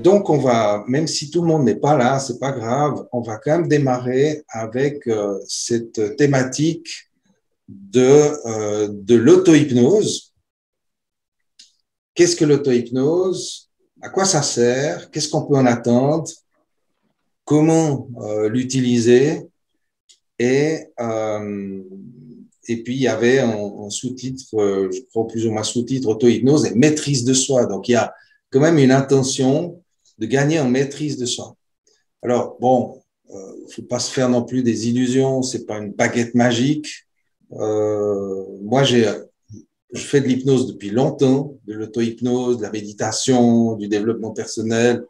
Donc, on va, même si tout le monde n'est pas là, c'est pas grave, on va quand même démarrer avec cette thématique de l'auto-hypnose. Qu'est-ce que l'auto-hypnose? À quoi ça sert? Qu'est-ce qu'on peut en attendre? Comment l'utiliser? Et, et puis, il y avait un sous-titre, je crois plus ou moins sous-titre, auto-hypnose et maîtrise de soi. Donc, il y a quand même une intention de gagner en maîtrise de soi. Alors, bon, il ne faut pas se faire non plus des illusions, ce n'est pas une baguette magique. Moi, je fais de l'hypnose depuis longtemps, de l'auto-hypnose, de la méditation, du développement personnel,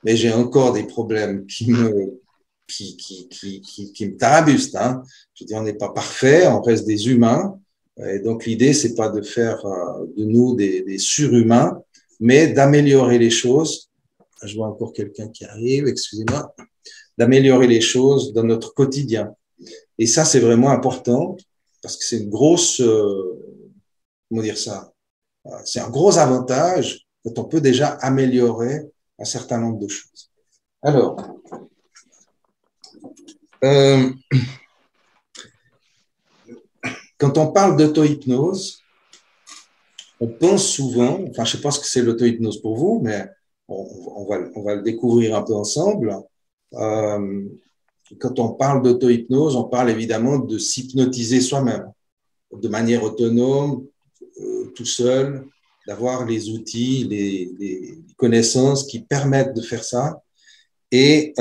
mais j'ai encore des problèmes qui me tarabustent. Hein. Je dis, on n'est pas parfait, on reste des humains. Et donc, l'idée, c'est pas de faire de nous des surhumains, mais d'améliorer les choses. Je vois encore quelqu'un qui arrive, excusez-moi. D'améliorer les choses dans notre quotidien. Et ça, c'est vraiment important parce que c'est une grosse, comment dire ça, c'est un gros avantage quand on peut déjà améliorer un certain nombre de choses. Alors, quand on parle d'auto-hypnose, on pense souvent, enfin, je pense que c'est l'auto-hypnose pour vous, mais on va le découvrir un peu ensemble. Quand on parle d'auto-hypnose, on parle évidemment de s'hypnotiser soi-même, de manière autonome, tout seul, d'avoir les outils, les connaissances qui permettent de faire ça, et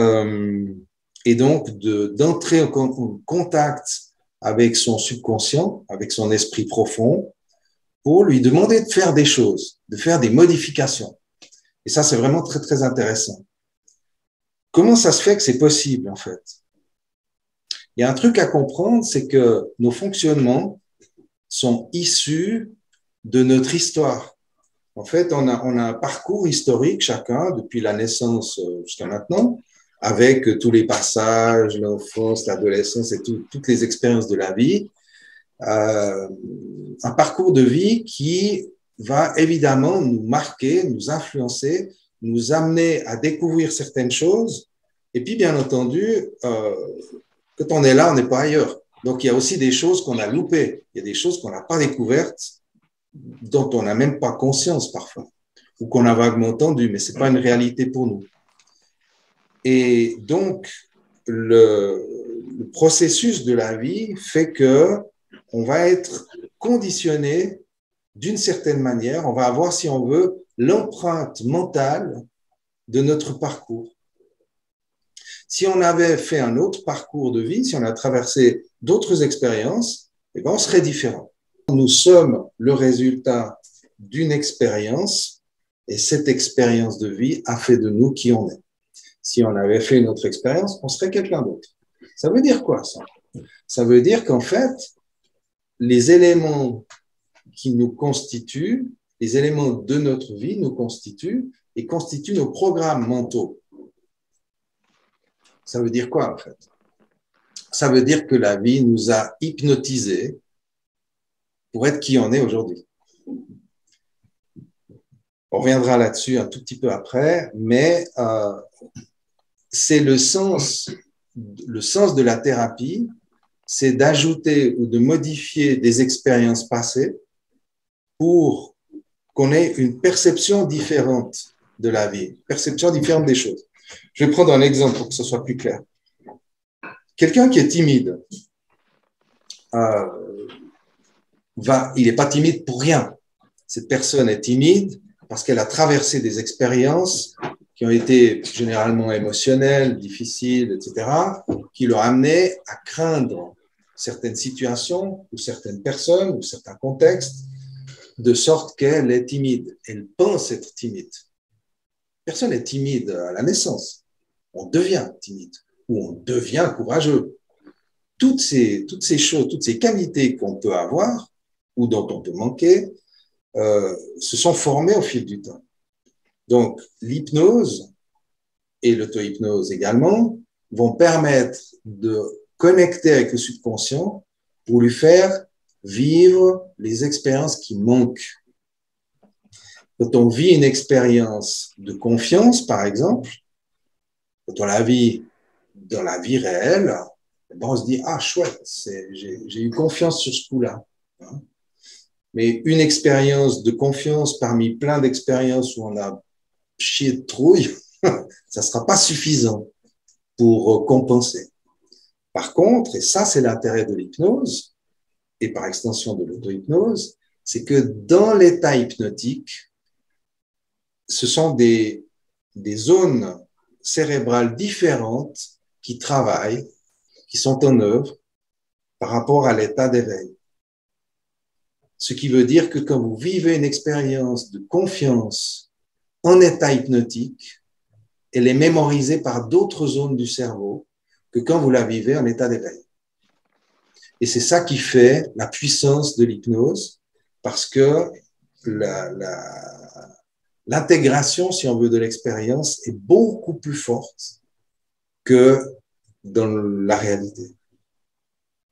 donc d'entrer en contact avec son subconscient, avec son esprit profond, pour lui demander de faire des choses, de faire des modifications. Et ça, c'est vraiment très, très intéressant. Comment ça se fait que c'est possible, en fait? Il y a un truc à comprendre, c'est que nos fonctionnements sont issus de notre histoire. En fait, on a un parcours historique, chacun, depuis la naissance jusqu'à maintenant, avec tous les passages, l'enfance, l'adolescence et toutes les expériences de la vie. Un parcours de vie qui va évidemment nous marquer, nous influencer, nous amener à découvrir certaines choses. Et puis, bien entendu, quand on est là, on n'est pas ailleurs. Donc, il y a aussi des choses qu'on a loupées. Il y a des choses qu'on n'a pas découvertes, dont on n'a même pas conscience parfois, ou qu'on a vaguement entendu, mais ce n'est pas une réalité pour nous. Et donc, le processus de la vie fait qu'on va être conditionné d'une certaine manière, on va avoir, si on veut, l'empreinte mentale de notre parcours. Si on avait fait un autre parcours de vie, si on a traversé d'autres expériences, eh bien, on serait différent. Nous sommes le résultat d'une expérience et cette expérience de vie a fait de nous qui on est. Si on avait fait une autre expérience, on serait quelqu'un d'autre. Ça veut dire quoi, ça? Ça veut dire qu'en fait, les éléments qui nous constituent, les éléments de notre vie nous constituent et constituent nos programmes mentaux. Ça veut dire quoi, en fait? Ça veut dire que la vie nous a hypnotisés pour être qui on est aujourd'hui. On reviendra là-dessus un tout petit peu après, mais c'est le sens de la thérapie, c'est d'ajouter ou de modifier des expériences passées pour qu'on ait une perception différente de la vie, une perception différente des choses. Je vais prendre un exemple pour que ce soit plus clair. Quelqu'un qui est timide, il n'est pas timide pour rien. Cette personne est timide parce qu'elle a traversé des expériences qui ont été généralement émotionnelles, difficiles, etc., qui l'ont amené à craindre certaines situations ou certaines personnes ou certains contextes, de sorte qu'elle est timide. Elle pense être timide. Personne n'est timide à la naissance. On devient timide ou on devient courageux. Toutes ces choses, toutes ces qualités qu'on peut avoir ou dont on peut manquer, se sont formées au fil du temps. Donc, l'hypnose et l'auto-hypnose également vont permettre de connecter avec le subconscient pour lui faire vivre les expériences qui manquent. Quand on vit une expérience de confiance, par exemple, quand on la vit dans la vie réelle, ben on se dit, ah, chouette, j'ai eu confiance sur ce coup-là. Mais une expérience de confiance parmi plein d'expériences où on a chié de trouille, ça ne sera pas suffisant pour compenser. Par contre, et ça c'est l'intérêt de l'hypnose, et par extension de l'auto-hypnose, c'est que dans l'état hypnotique, ce sont des zones cérébrales différentes qui travaillent, qui sont en œuvre par rapport à l'état d'éveil. Ce qui veut dire que quand vous vivez une expérience de confiance en état hypnotique, elle est mémorisée par d'autres zones du cerveau que quand vous la vivez en état d'éveil. Et c'est ça qui fait la puissance de l'hypnose, parce que l'intégration, si on veut, de l'expérience est beaucoup plus forte que dans la réalité.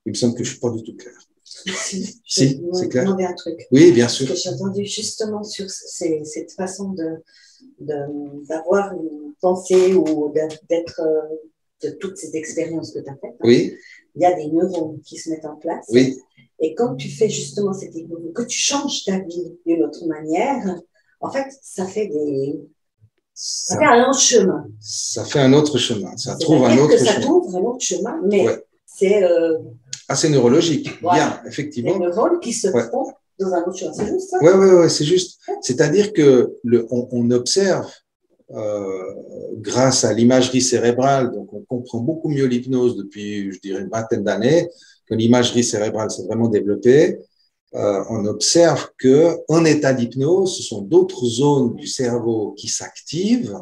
Il me semble que je ne suis pas du tout clair. Si, c'est clair. Demander un truc. Oui, bien sûr. Parce que j'ai entendu justement sur cette façon d'avoir une pensée ou d'être de toutes ces expériences que tu as faites. Oui. Il y a des neurones qui se mettent en place. Oui. Et quand tu fais justement cette hypnose, que tu changes ta vie d'une autre manière, en fait, ça fait un autre chemin. Ça fait un autre chemin. Ça trouve un autre chemin. Ça trouve un autre chemin, mais c'est... assez neurologique. Voilà. Bien, effectivement. Des neurones qui se font dans un autre chemin. C'est juste ça? Oui, c'est juste. C'est-à-dire que on observe grâce à l'imagerie cérébrale, donc on comprend beaucoup mieux l'hypnose depuis, je dirais, une vingtaine d'années, que l'imagerie cérébrale s'est vraiment développée. On observe qu'en état d'hypnose, ce sont d'autres zones du cerveau qui s'activent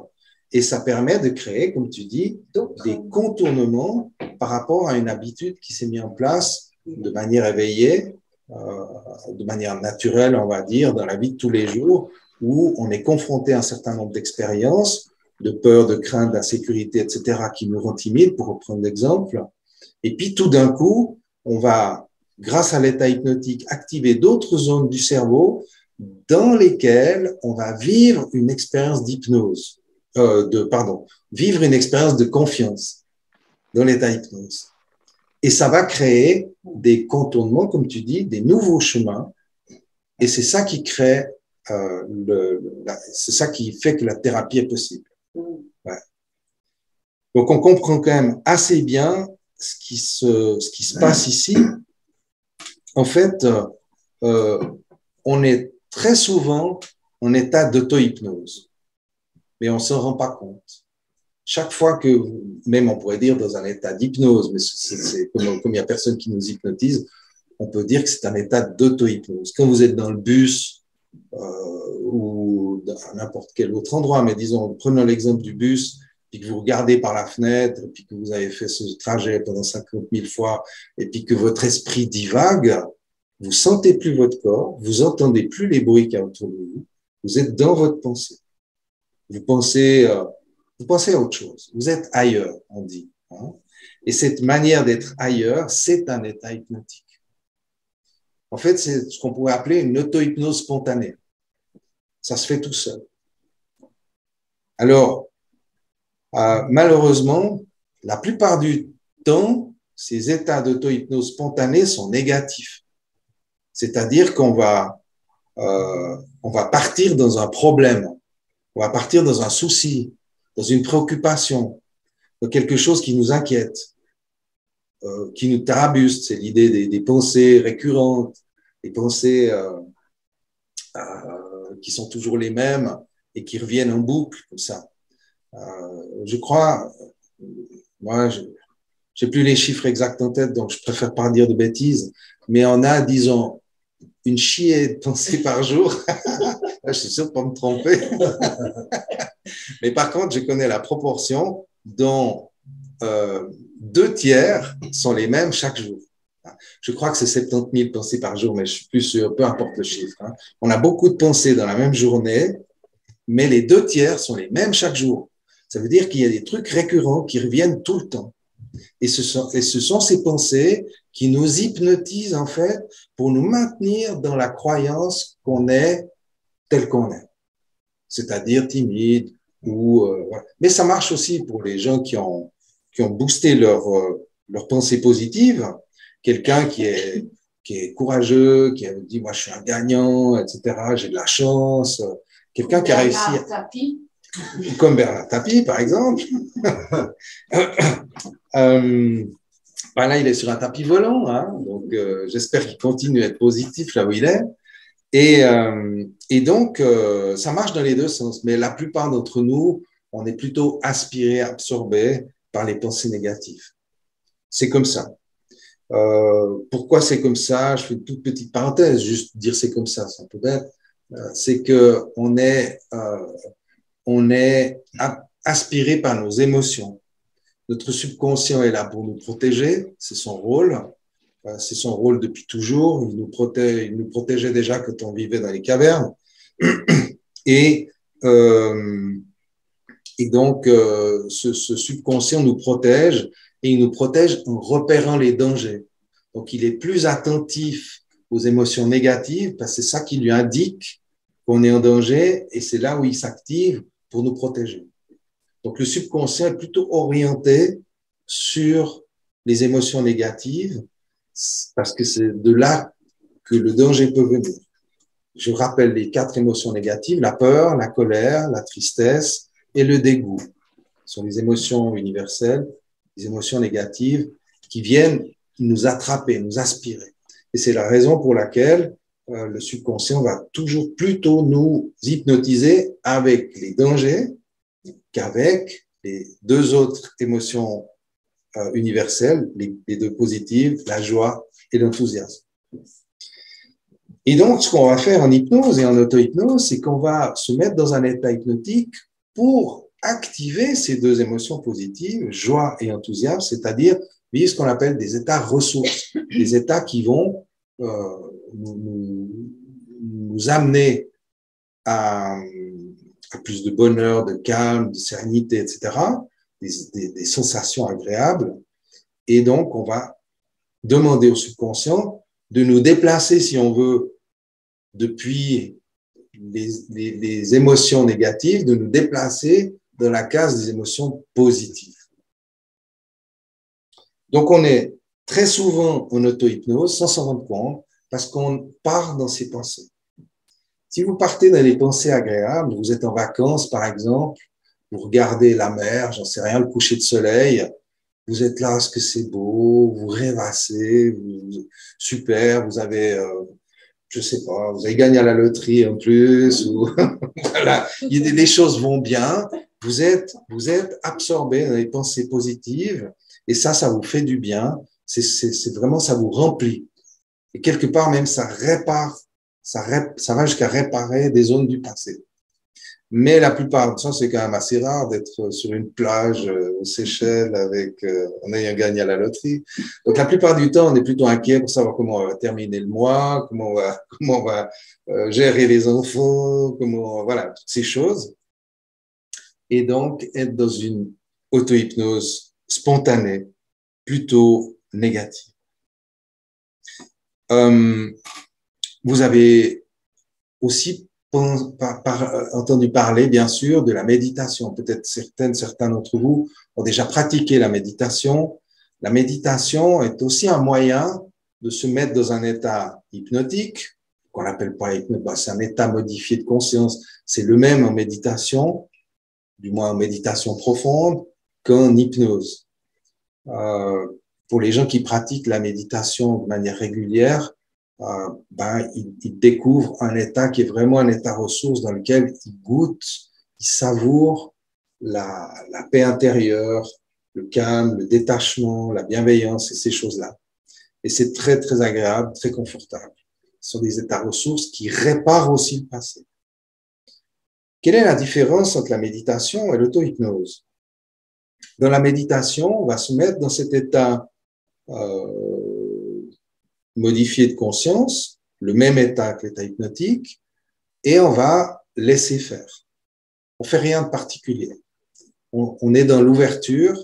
et ça permet de créer, comme tu dis, des contournements par rapport à une habitude qui s'est mise en place de manière éveillée, de manière naturelle, on va dire, dans la vie de tous les jours, où on est confronté à un certain nombre d'expériences, de peur, de crainte, d'insécurité, etc., qui nous rendent timides, pour reprendre l'exemple. Et puis, tout d'un coup, on va, grâce à l'état hypnotique, activer d'autres zones du cerveau dans lesquelles on va vivre une expérience d'hypnose, vivre une expérience de confiance dans l'état hypnose. Et ça va créer des contournements, comme tu dis, des nouveaux chemins. Et c'est ça qui crée, c'est ça qui fait que la thérapie est possible. Ouais. Donc, on comprend quand même assez bien ce qui se passe ici. En fait, on est très souvent en état d'auto-hypnose, mais on ne s'en rend pas compte. Chaque fois que, même on pourrait dire dans un état d'hypnose, mais c'est comme il n'y a personne qui nous hypnotise, on peut dire que c'est un état d'auto-hypnose. Quand vous êtes dans le bus ou à n'importe quel autre endroit, mais disons, prenons l'exemple du bus, puis que vous regardez par la fenêtre, puis que vous avez fait ce trajet pendant 50 000 fois, et puis que votre esprit divague, vous sentez plus votre corps, vous entendez plus les bruits qu'il y a autour de vous, vous êtes dans votre pensée. Vous pensez à autre chose. Vous êtes ailleurs, on dit. Hein? Et cette manière d'être ailleurs, c'est un état hypnotique. En fait, c'est ce qu'on pourrait appeler une auto-hypnose spontanée. Ça se fait tout seul. Alors, malheureusement, la plupart du temps, ces états d'auto-hypnose spontanée sont négatifs. C'est-à-dire qu'on va partir dans un problème, on va partir dans un souci, dans une préoccupation, dans quelque chose qui nous inquiète, qui nous tarabuste. C'est l'idée des pensées récurrentes, des pensées qui sont toujours les mêmes et qui reviennent en boucle comme ça. Je crois, moi, je n'ai plus les chiffres exacts en tête, donc je préfère pas dire de bêtises, mais on a, disons, une chier de pensées par jour. Je suis sûr de ne pas me tromper. Mais par contre, je connais la proportion dont 2/3 sont les mêmes chaque jour. Je crois que c'est 70 000 pensées par jour, mais je suis plus sûr, peu importe le chiffre. Hein. On a beaucoup de pensées dans la même journée, mais les 2/3 sont les mêmes chaque jour. Ça veut dire qu'il y a des trucs récurrents qui reviennent tout le temps. Et ce sont ces pensées qui nous hypnotisent, en fait, pour nous maintenir dans la croyance qu'on est tel qu'on est. c'est-à-dire timide. Voilà. Mais ça marche aussi pour les gens qui ont boosté leur pensée positive. Quelqu'un qui est courageux, qui a dit, moi, je suis un gagnant, etc., j'ai de la chance. Quelqu'un qui a réussi. Bernard Tapie. Comme Bernard Tapie, par exemple. Là, il est sur un tapis volant, hein, donc j'espère qu'il continue à être positif là où il est. Et donc, ça marche dans les deux sens, mais la plupart d'entre nous, on est plutôt aspiré, absorbé par les pensées négatives. C'est comme ça. Pourquoi c'est comme ça? Je fais une toute petite parenthèse, juste dire c'est comme ça, c'est un peu bête. C'est que on est aspiré par nos émotions. Notre subconscient est là pour nous protéger, c'est son rôle. C'est son rôle depuis toujours. Il nous protégeait déjà quand on vivait dans les cavernes. Et donc, ce subconscient nous protège et il nous protège en repérant les dangers. Donc, il est plus attentif aux émotions négatives parce que c'est ça qui lui indique qu'on est en danger et c'est là où il s'active pour nous protéger. Donc, le subconscient est plutôt orienté sur les émotions négatives parce que c'est de là que le danger peut venir. Je rappelle les 4 émotions négatives, la peur, la colère, la tristesse et le dégoût. Ce sont les émotions universelles, les émotions négatives qui viennent nous attraper, nous aspirer. Et c'est la raison pour laquelle le subconscient va toujours plutôt nous hypnotiser avec les dangers qu'avec les 2 autres émotions universelles, les 2 positives, la joie et l'enthousiasme. Et donc, ce qu'on va faire en hypnose et en auto-hypnose, c'est qu'on va se mettre dans un état hypnotique pour activer ces 2 émotions positives, joie et enthousiasme, c'est-à-dire vivre ce qu'on appelle des états ressources, des états qui vont nous amener à plus de bonheur, de calme, de sérénité, etc., des sensations agréables. Et donc, on va demander au subconscient de nous déplacer, si on veut, depuis les émotions négatives, de nous déplacer dans la case des émotions positives. Donc, on est très souvent en auto-hypnose sans s'en rendre compte parce qu'on part dans ses pensées. Si vous partez dans les pensées agréables, vous êtes en vacances, par exemple, vous regardez la mer, j'en sais rien, le coucher de soleil, vous êtes là, est-ce que c'est beau, vous rêvassez, super, vous avez, je sais pas, vous avez gagné à la loterie en plus, ou voilà, les choses vont bien, vous êtes absorbé dans les pensées positives, et ça vous fait du bien, c'est vraiment, ça vous remplit. Et quelque part même, ça répare, ça va jusqu'à réparer des zones du passé. Mais la plupart du temps, c'est quand même assez rare d'être sur une plage aux Seychelles en ayant gagné à la loterie. Donc, la plupart du temps, on est plutôt inquiet pour savoir comment on va terminer le mois, comment on va gérer les enfants, voilà, toutes ces choses. Et donc, être dans une auto-hypnose spontanée, plutôt négative. Vous avez aussi entendu parler, bien sûr, de la méditation. Peut-être certains d'entre vous ont déjà pratiqué la méditation. La méditation est aussi un moyen de se mettre dans un état hypnotique, qu'on n'appelle pas hypnotique, c'est un état modifié de conscience. C'est le même en méditation, du moins en méditation profonde, qu'en hypnose. Pour les gens qui pratiquent la méditation de manière régulière, ils découvrent un état qui est vraiment un état ressource dans lequel ils goûtent, ils savourent la paix intérieure, le calme, le détachement, la bienveillance et ces choses-là. Et c'est très, très agréable, très confortable. Ce sont des états ressources qui réparent aussi le passé. Quelle est la différence entre la méditation et l'auto-hypnose? Dans la méditation, on va se mettre dans cet état modifié de conscience, le même état que l'état hypnotique, et on va laisser faire. On fait rien de particulier. On est dans l'ouverture,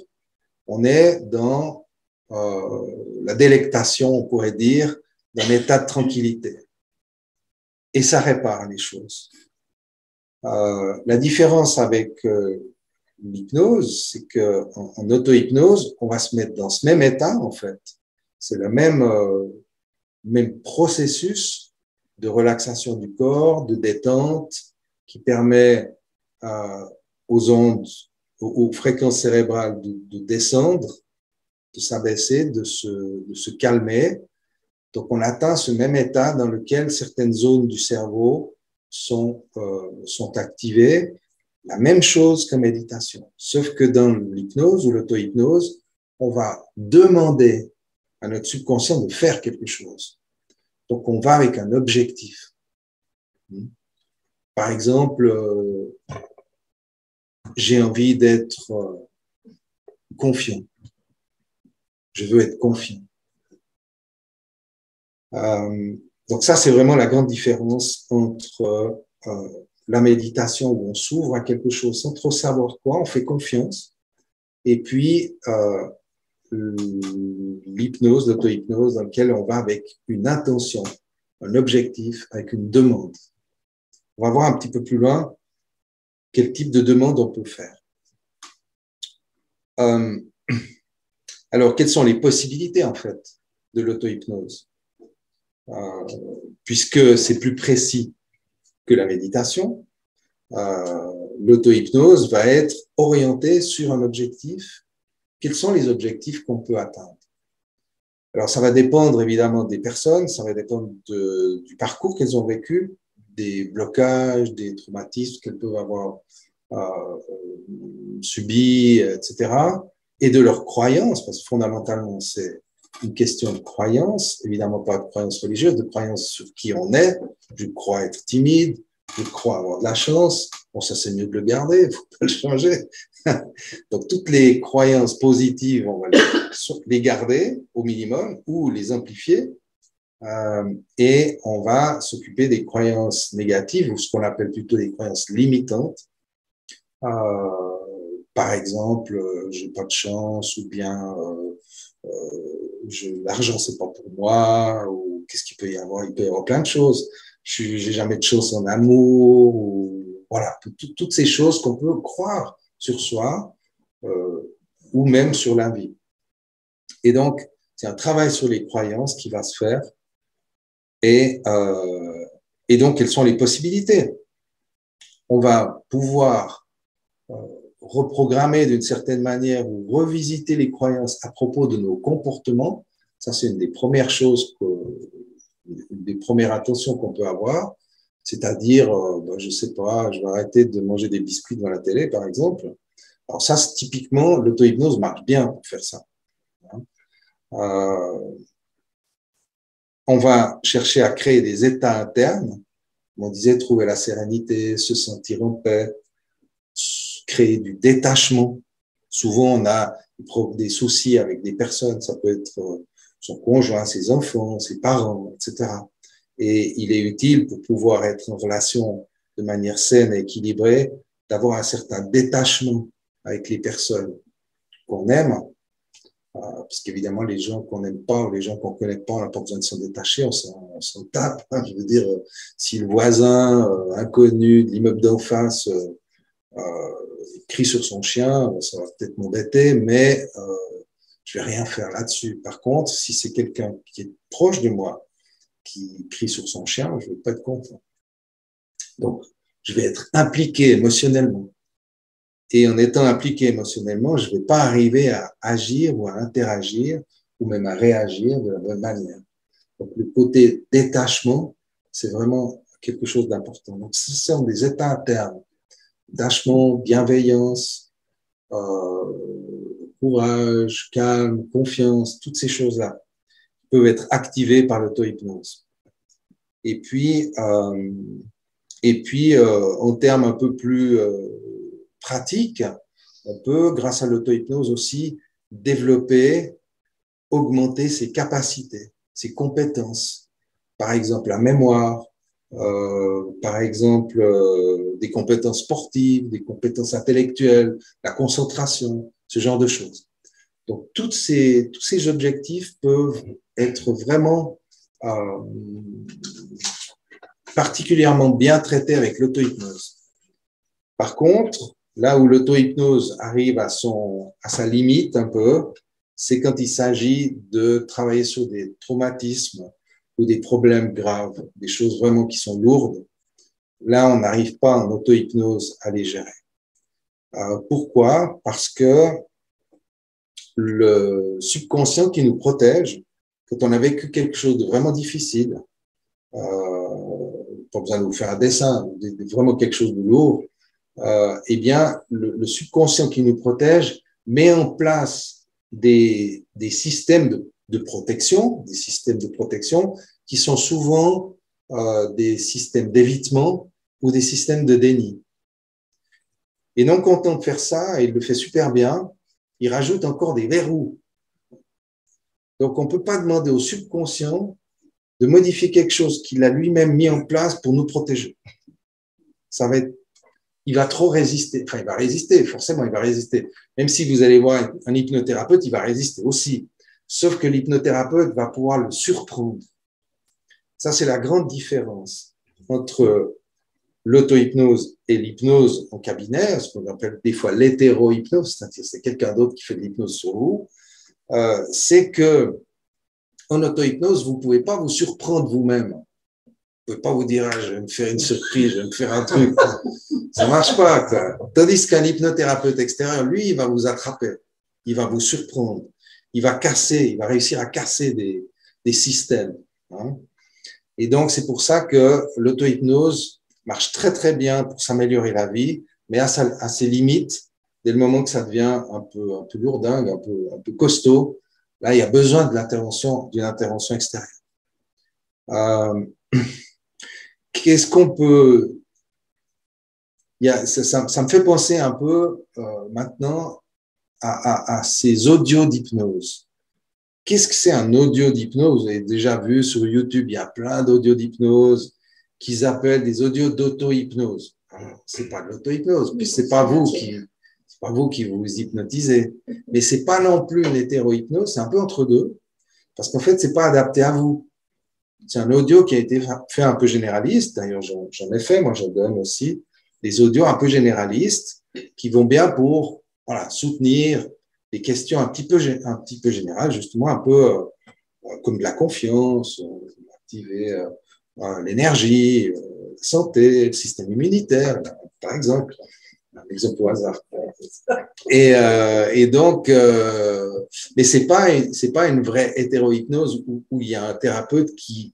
on est dans la délectation, on pourrait dire, d'un état de tranquillité. Et ça répare les choses. La différence avec l'hypnose, c'est qu'en auto-hypnose, on va se mettre dans ce même état, en fait. C'est le même processus de relaxation du corps, de détente, qui permet aux ondes, aux fréquences cérébrales de descendre, de s'abaisser, de se calmer. Donc, on atteint ce même état dans lequel certaines zones du cerveau sont activées. La même chose qu'en méditation. Sauf que dans l'hypnose ou l'auto-hypnose, on va demander à notre subconscient de faire quelque chose. Donc, on va avec un objectif. Par exemple, j'ai envie d'être confiant. Je veux être confiant. Donc ça, c'est vraiment la grande différence entre la méditation où on s'ouvre à quelque chose sans trop savoir quoi, on fait confiance, et puis l'hypnose, l'auto-hypnose dans laquelle on va avec une intention, un objectif, avec une demande. On va voir un petit peu plus loin quel type de demande on peut faire. Alors, quelles sont les possibilités en fait de l'auto-hypnose? Puisque c'est plus précis que la méditation, l'auto-hypnose va être orientée sur un objectif. Quels sont les objectifs qu'on peut atteindre? Alors, ça va dépendre évidemment des personnes, ça va dépendre du parcours qu'elles ont vécu, des blocages, des traumatismes qu'elles peuvent avoir subis, etc., et de leurs croyances, parce que fondamentalement, c'est une question de croyance, évidemment pas de croyance religieuse, de croyance sur qui on est. Je crois être timide, je crois avoir de la chance. Bon, ça c'est mieux de le garder, il ne faut pas le changer. Donc toutes les croyances positives, on va les garder au minimum ou les amplifier. Et on va s'occuper des croyances négatives ou ce qu'on appelle plutôt des croyances limitantes. Par exemple, j'ai pas de chance ou bien l'argent c'est pas pour moi, ou qu'est-ce qu'il peut y avoir? Il peut y avoir plein de choses. J'ai jamais de chance en amour, ou voilà, toutes ces choses qu'on peut croire sur soi ou même sur la vie. Et donc, c'est un travail sur les croyances qui va se faire. Et donc, quelles sont les possibilités? On va pouvoir reprogrammer d'une certaine manière ou revisiter les croyances à propos de nos comportements. Ça, c'est une des premières choses, une des premières attentions qu'on peut avoir. C'est-à-dire, je sais pas, je vais arrêter de manger des biscuits devant la télé, par exemple. Alors ça, typiquement, l'auto-hypnose marche bien pour faire ça. On va chercher à créer des états internes. On disait trouver la sérénité, se sentir en paix, créer du détachement. Souvent, on a des soucis avec des personnes, ça peut être son conjoint, ses enfants, ses parents, etc. Et il est utile pour pouvoir être en relation de manière saine et équilibrée, d'avoir un certain détachement avec les personnes qu'on aime, parce qu'évidemment, les gens qu'on n'aime pas ou les gens qu'on ne connaît pas, on n'a pas besoin de s'en détacher, on s'en tape. Je veux dire, si le voisin inconnu de l'immeuble d'en face crie sur son chien, ça va peut-être m'embêter, mais je vais rien faire là-dessus. Par contre, si c'est quelqu'un qui est proche de moi, qui crie sur son chien, je ne vais pas être content. Donc, je vais être impliqué émotionnellement. Et en étant impliqué émotionnellement, je ne vais pas arriver à agir ou à interagir ou même à réagir de la bonne manière. Donc, le côté détachement, c'est vraiment quelque chose d'important. Donc, ce sont des états internes, détachement, bienveillance, courage, calme, confiance, toutes ces choses-là peuvent être activées par l'auto-hypnose. Et puis, en termes un peu plus pratiques, on peut, grâce à l'auto-hypnose aussi, développer, augmenter ses capacités, ses compétences. Par exemple, la mémoire, par exemple, des compétences sportives, des compétences intellectuelles, la concentration, ce genre de choses. Donc, tous ces objectifs peuvent être vraiment particulièrement bien traités avec l'auto-hypnose. Par contre, là où l'auto-hypnose arrive à sa limite un peu, c'est quand il s'agit de travailler sur des traumatismes ou des problèmes graves, des choses vraiment qui sont lourdes. Là, on n'arrive pas en auto-hypnose à les gérer. Pourquoi? Parce que le subconscient qui nous protège, quand on a vécu quelque chose de vraiment difficile, pas besoin de vous faire un dessin, vraiment quelque chose de lourd, eh bien, le subconscient qui nous protège met en place des systèmes de protection, des systèmes de protection qui sont souvent des systèmes d'évitement ou des systèmes de déni. Et non content de faire ça, et il le fait super bien, il rajoute encore des verrous. Donc, on ne peut pas demander au subconscient de modifier quelque chose qu'il a lui-même mis en place pour nous protéger. Ça va être, il va trop résister. Enfin, il va résister, forcément, il va résister. Même si vous allez voir un hypnothérapeute, il va résister aussi. Sauf que l'hypnothérapeute va pouvoir le surprendre. Ça, c'est la grande différence entre l'auto-hypnose et l'hypnose en cabinet, ce qu'on appelle des fois l'hétéro-hypnose, c'est-à-dire c'est quelqu'un d'autre qui fait de l'hypnose sur vous, c'est que en auto-hypnose, vous ne pouvez pas vous surprendre vous-même. Vous ne pouvez pas vous dire, ah, je vais me faire une surprise, je vais me faire un truc. Ça ne marche pas, quoi. Tandis qu'un hypnothérapeute extérieur, lui, il va vous attraper, il va vous surprendre, il va réussir à casser des systèmes. Hein. Et donc, c'est pour ça que l'auto-hypnose marche très, très bien pour s'améliorer la vie, mais à ses limites, dès le moment que ça devient un peu lourdingue, un peu costaud, là, il y a besoin d'une intervention extérieure. Qu'est-ce qu'on peut... ça me fait penser un peu maintenant à ces audios d'hypnose. Qu'est-ce que c'est un audio d'hypnose? Vous avez déjà vu sur YouTube, il y a plein d'audios d'hypnose qu'ils appellent des audios d'auto-hypnose. C'est pas de l'auto-hypnose, puis c'est pas vous qui vous hypnotisez, mais c'est pas non plus une hétéro-hypnose, c'est un peu entre deux, parce qu'en fait, c'est pas adapté à vous. C'est un audio qui a été fait un peu généraliste, d'ailleurs j'en ai fait, moi je donne aussi des audios un peu généralistes qui vont bien pour soutenir des questions un petit peu générales, justement un peu comme de la confiance, activer l'énergie, la santé, le système immunitaire, par exemple. Un exemple au hasard. Et donc, mais c'est pas une vraie hétéro-hypnose où il y a un thérapeute qui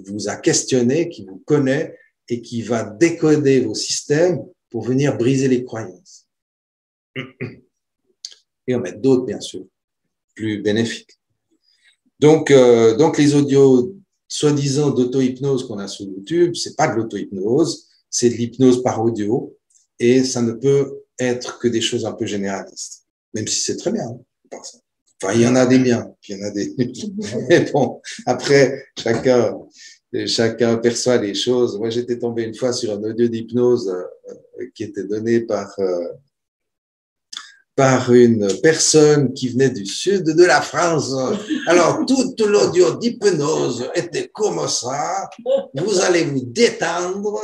vous a questionné, qui vous connaît et qui va décoder vos systèmes pour venir briser les croyances. Et en mettre d'autres, bien sûr, plus bénéfiques. Donc les audios soi-disant d'auto-hypnose qu'on a sur YouTube, c'est pas de l'auto-hypnose, c'est de l'hypnose par audio. Et ça ne peut être que des choses un peu généralistes, même si c'est très bien. Enfin, il y en a des biens, puis il y en a des... Mais bon, après, chacun perçoit les choses. Moi, j'étais tombé une fois sur un audio d'hypnose qui était donné par une personne qui venait du sud de la France. Alors, toute l'audio d'hypnose était comme ça. Vous allez vous détendre.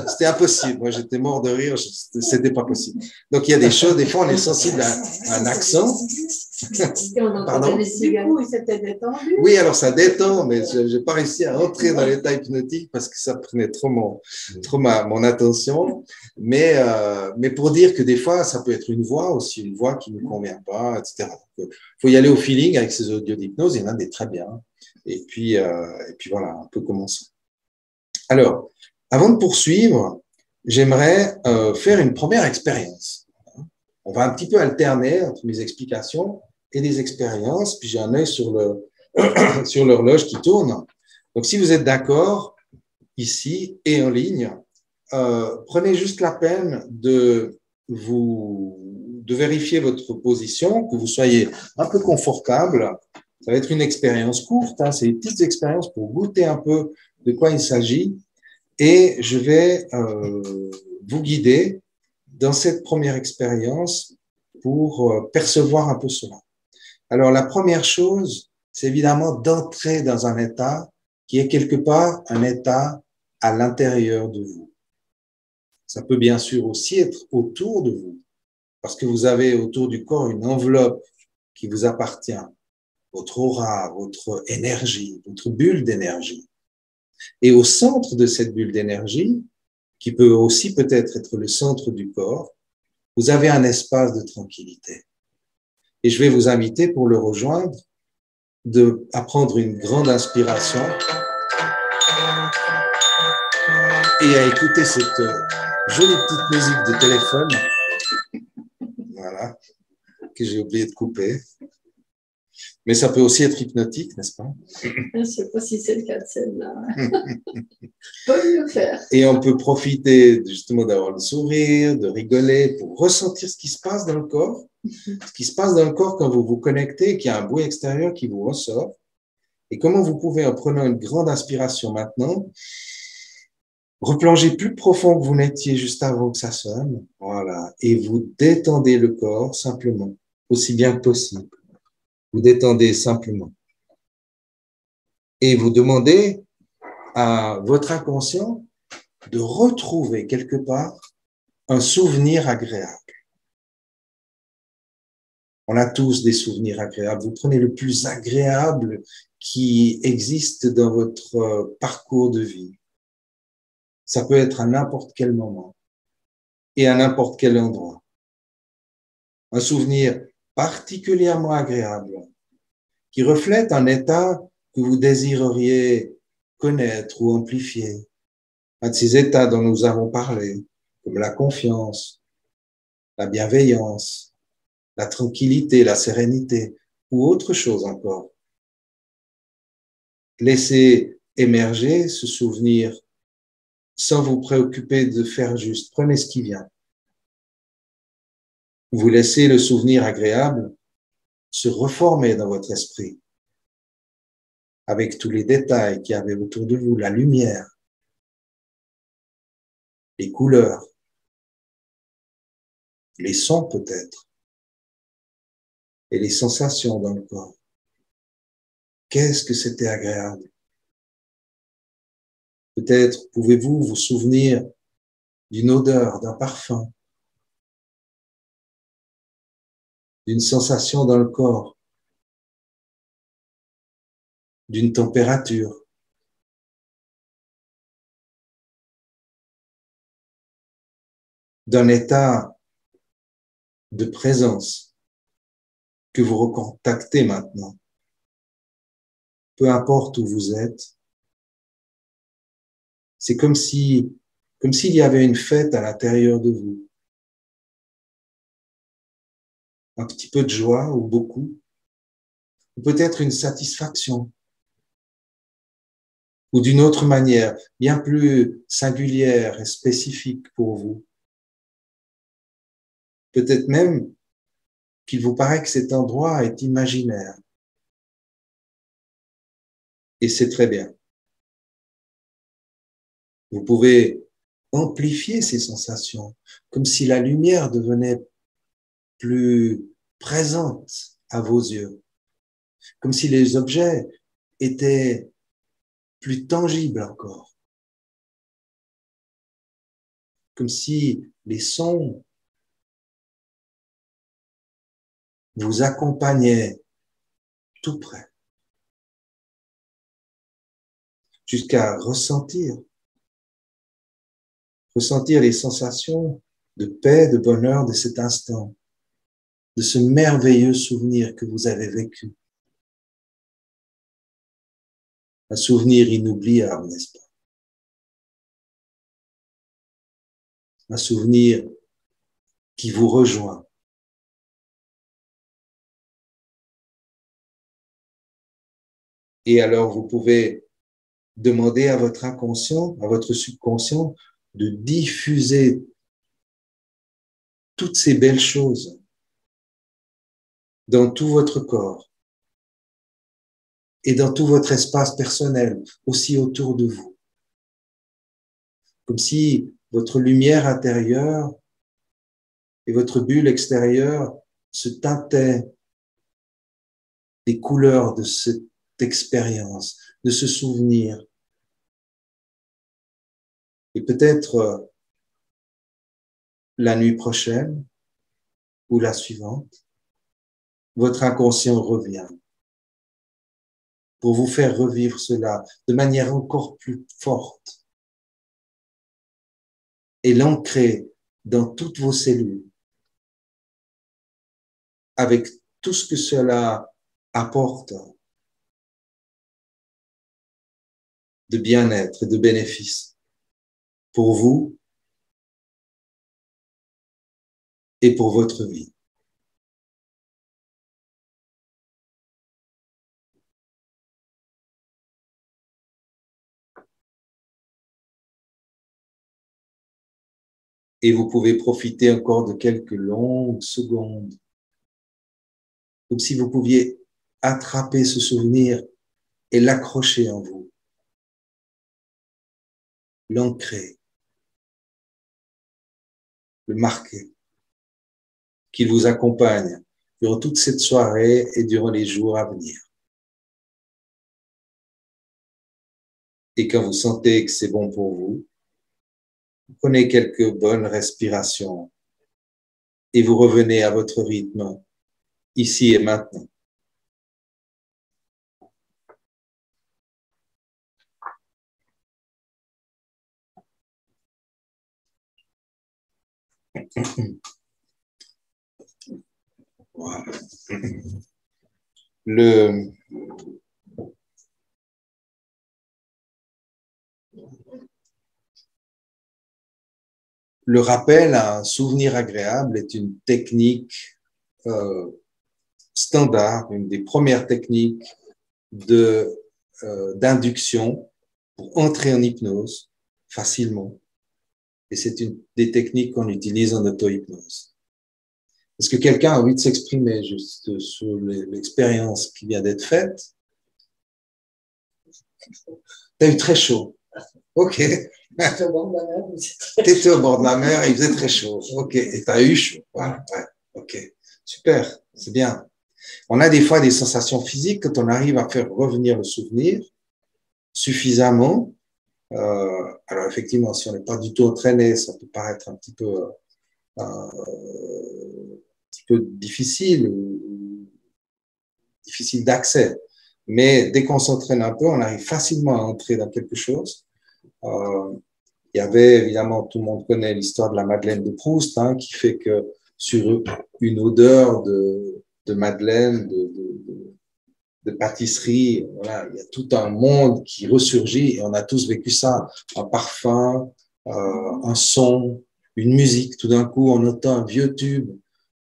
C'était impossible. Moi, j'étais mort de rire. C'était pas possible. Donc, il y a des choses, des fois, on est sensible à un accent. Pardon? Du coup, il s'était détendu. Oui, alors ça détend, mais je n'ai pas réussi à entrer dans l'état hypnotique parce que ça prenait trop mon attention. Mais pour dire que des fois, ça peut être une voix aussi, une voix qui ne nous convient pas, etc. Il faut y aller au feeling avec ces audios d'hypnose. Il y en a des très bien. Et puis voilà, un peu comment ça. Alors, avant de poursuivre, j'aimerais faire une première expérience. On va un petit peu alterner entre mes explications et des expériences, puis j'ai un œil sur l'horloge qui tourne. Donc, si vous êtes d'accord, ici et en ligne, prenez juste la peine de vérifier votre position, que vous soyez un peu confortable. Ça va être une expérience courte, hein, c'est une petite expérience pour goûter un peu de quoi il s'agit. Et je vais vous guider dans cette première expérience pour percevoir un peu cela. Alors, la première chose, c'est évidemment d'entrer dans un état qui est quelque part un état à l'intérieur de vous. Ça peut bien sûr aussi être autour de vous, parce que vous avez autour du corps une enveloppe qui vous appartient, votre aura, votre énergie, votre bulle d'énergie. Et au centre de cette bulle d'énergie, qui peut aussi peut-être être le centre du corps, vous avez un espace de tranquillité. Et je vais vous inviter pour le rejoindre à prendre une grande inspiration et à écouter cette jolie petite musique de téléphone, voilà, que j'ai oublié de couper. Mais ça peut aussi être hypnotique, n'est-ce pas? Je ne sais pas si c'est le cas de celle-là. Peut le faire. Et on peut profiter justement d'avoir le sourire, de rigoler pour ressentir ce qui se passe dans le corps. Ce qui se passe dans le corps quand vous vous connectez, qu'il y a un bruit extérieur qui vous ressort. Et comment vous pouvez, en prenant une grande inspiration maintenant, replonger plus profond que vous n'étiez juste avant que ça sonne. Voilà. Et vous détendez le corps simplement, aussi bien que possible. Vous détendez simplement. Et vous demandez à votre inconscient de retrouver quelque part un souvenir agréable. On a tous des souvenirs agréables. Vous prenez le plus agréable qui existe dans votre parcours de vie. Ça peut être à n'importe quel moment et à n'importe quel endroit. Un souvenir particulièrement agréable qui reflète un état que vous désireriez connaître ou amplifier. Un de ces états dont nous avons parlé, comme la confiance, la bienveillance, la tranquillité, la sérénité ou autre chose encore. Laissez émerger ce souvenir sans vous préoccuper de faire juste. Prenez ce qui vient. Vous laissez le souvenir agréable se reformer dans votre esprit avec tous les détails qu'il y avait autour de vous, la lumière, les couleurs, les sons peut-être, et les sensations dans le corps. Qu'est-ce que c'était agréable? Peut-être pouvez-vous vous souvenir d'une odeur, d'un parfum, d'une sensation dans le corps, d'une température. D'un état de présence que vous recontactez maintenant. Peu importe où vous êtes, c'est comme s'il y avait une fête à l'intérieur de vous. Un petit peu de joie ou beaucoup, ou peut-être une satisfaction, ou d'une autre manière, bien plus singulière et spécifique pour vous. Peut-être même qu'il vous paraît que cet endroit est imaginaire. Et c'est très bien. Vous pouvez amplifier ces sensations, comme si la lumière devenait plus présente à vos yeux, comme si les objets étaient plus tangibles encore, comme si les sons vous accompagnaient tout près, jusqu'à ressentir les sensations de paix, de bonheur de cet instant, de ce merveilleux souvenir que vous avez vécu. Un souvenir inoubliable, n'est-ce pas? Un souvenir qui vous rejoint. Et alors, vous pouvez demander à votre inconscient, à votre subconscient, de diffuser toutes ces belles choses dans tout votre corps et dans tout votre espace personnel, aussi autour de vous. Comme si votre lumière intérieure et votre bulle extérieure se teintaient des couleurs de cette expérience, de ce souvenir. Et peut-être la nuit prochaine ou la suivante, votre inconscient revient pour vous faire revivre cela de manière encore plus forte et l'ancrer dans toutes vos cellules avec tout ce que cela apporte de bien-être et de bénéfices pour vous et pour votre vie. Et vous pouvez profiter encore de quelques longues secondes, comme si vous pouviez attraper ce souvenir et l'accrocher en vous, l'ancrer, le marquer, qu'il vous accompagne durant toute cette soirée et durant les jours à venir. Et quand vous sentez que c'est bon pour vous, prenez quelques bonnes respirations et vous revenez à votre rythme, ici et maintenant. Voilà. Le rappel à un souvenir agréable est une technique standard, une des premières techniques d'induction pour entrer en hypnose facilement. Et c'est une des techniques qu'on utilise en auto-hypnose. Est-ce que quelqu'un a envie de s'exprimer juste sur l'expérience qui vient d'être faite? T'as eu très chaud. Ok. J'étais au bord de la mer. T'étais au bord de la mer et il faisait très chaud. Ok. Et t'as eu chaud. Voilà. Ouais. Ok. Super. C'est bien. On a des fois des sensations physiques quand on arrive à faire revenir le souvenir suffisamment. Alors effectivement, si on n'est pas du tout entraîné, ça peut paraître un petit peu difficile d'accès. Mais dès qu'on s'entraîne un peu, on arrive facilement à entrer dans quelque chose. Il y avait évidemment, tout le monde connaît l'histoire de la Madeleine de Proust, hein, qui fait que sur une odeur de Madeleine, de pâtisserie, voilà, il y a tout un monde qui ressurgit et on a tous vécu ça. Un parfum, un son, une musique. Tout d'un coup, on entend un vieux tube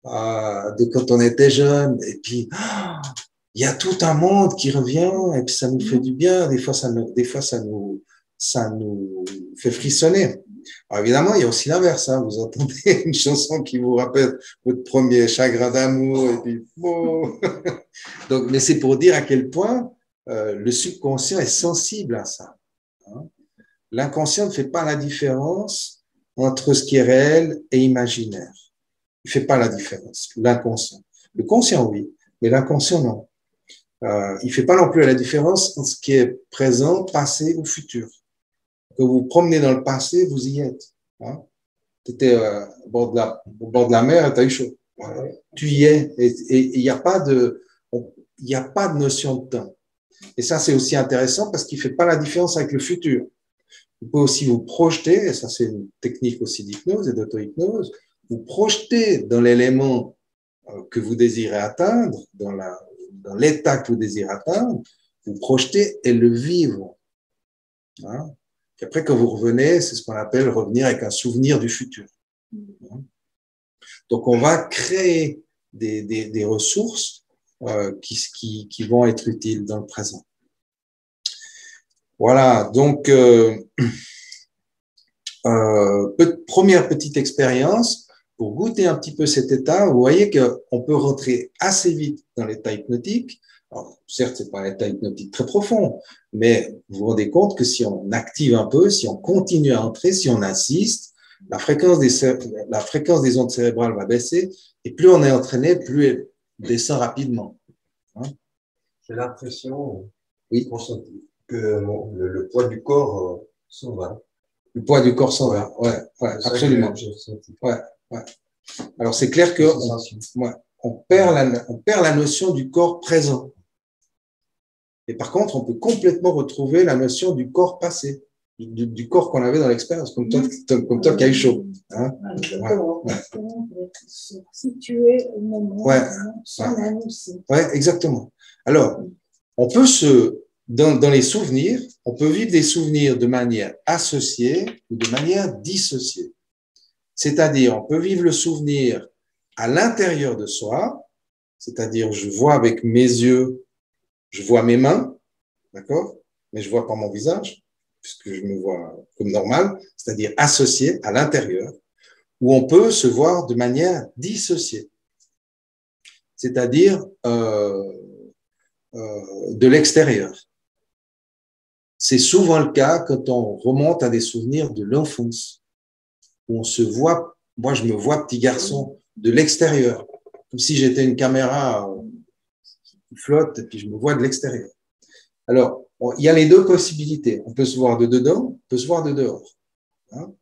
de quand on était jeune et puis il y a tout un monde qui revient et puis ça nous fait du bien. Des fois, ça nous fait frissonner. Alors évidemment, il y a aussi l'inverse. Hein. Vous entendez une chanson qui vous rappelle votre premier chagrin d'amour et puis oh. Donc, mais c'est pour dire à quel point le subconscient est sensible à ça. Hein. L'inconscient ne fait pas la différence entre ce qui est réel et imaginaire. Il ne fait pas la différence, l'inconscient. Le conscient, oui, mais l'inconscient, non. Il ne fait pas non plus la différence entre ce qui est présent, passé ou futur. Quand vous vous promenez dans le passé, vous y êtes. Hein. Tu étais au bord de la mer et tu as eu chaud. Voilà. Tu y es. Et il n'y a pas de notion de temps. Et ça, c'est aussi intéressant parce qu'il ne fait pas la différence avec le futur. Vous pouvez aussi vous projeter, et ça, c'est une technique aussi d'hypnose et d'auto-hypnose, vous projeter dans l'élément que vous désirez atteindre, dans l'état que vous désirez atteindre, vous projeter et le vivre. Hein. Et après, quand vous revenez, c'est ce qu'on appelle revenir avec un souvenir du futur. Donc, on va créer des ressources qui vont être utiles dans le présent. Voilà, donc, première petite expérience, pour goûter un petit peu cet état, vous voyez qu'on peut rentrer assez vite dans l'état hypnotique. Alors, certes, c'est pas un état hypnotique très profond, mais vous vous rendez compte que si on active un peu, si on continue à entrer, si on insiste, la fréquence des ondes cérébrales va baisser, et plus on est entraîné, plus elle descend rapidement. Hein? J'ai l'impression oui. Que le poids du corps s'en va. Le poids du corps s'en va, ouais, absolument. Ouais. Ouais. Alors, c'est clair que on perd la notion du corps présent. Et par contre, on peut complètement retrouver la notion du corps passé, du corps qu'on avait dans l'expérience, comme toi qui a eu chaud. Hein? Situer au moment ouais. Ouais, exactement. Alors, on peut dans les souvenirs, on peut vivre des souvenirs de manière associée ou de manière dissociée. C'est-à-dire, on peut vivre le souvenir à l'intérieur de soi, c'est-à-dire, je vois avec mes yeux, je vois mes mains, d'accord? Mais je vois pas mon visage, puisque je me vois comme normal, c'est-à-dire associé à l'intérieur, où on peut se voir de manière dissociée, c'est-à-dire de l'extérieur. C'est souvent le cas quand on remonte à des souvenirs de l'enfance, où on se voit, moi je me vois petit garçon de l'extérieur, comme si j'étais une caméra qui flotte et puis je me vois de l'extérieur. Alors, il y a les deux possibilités. On peut se voir de dedans, on peut se voir de dehors. Hein?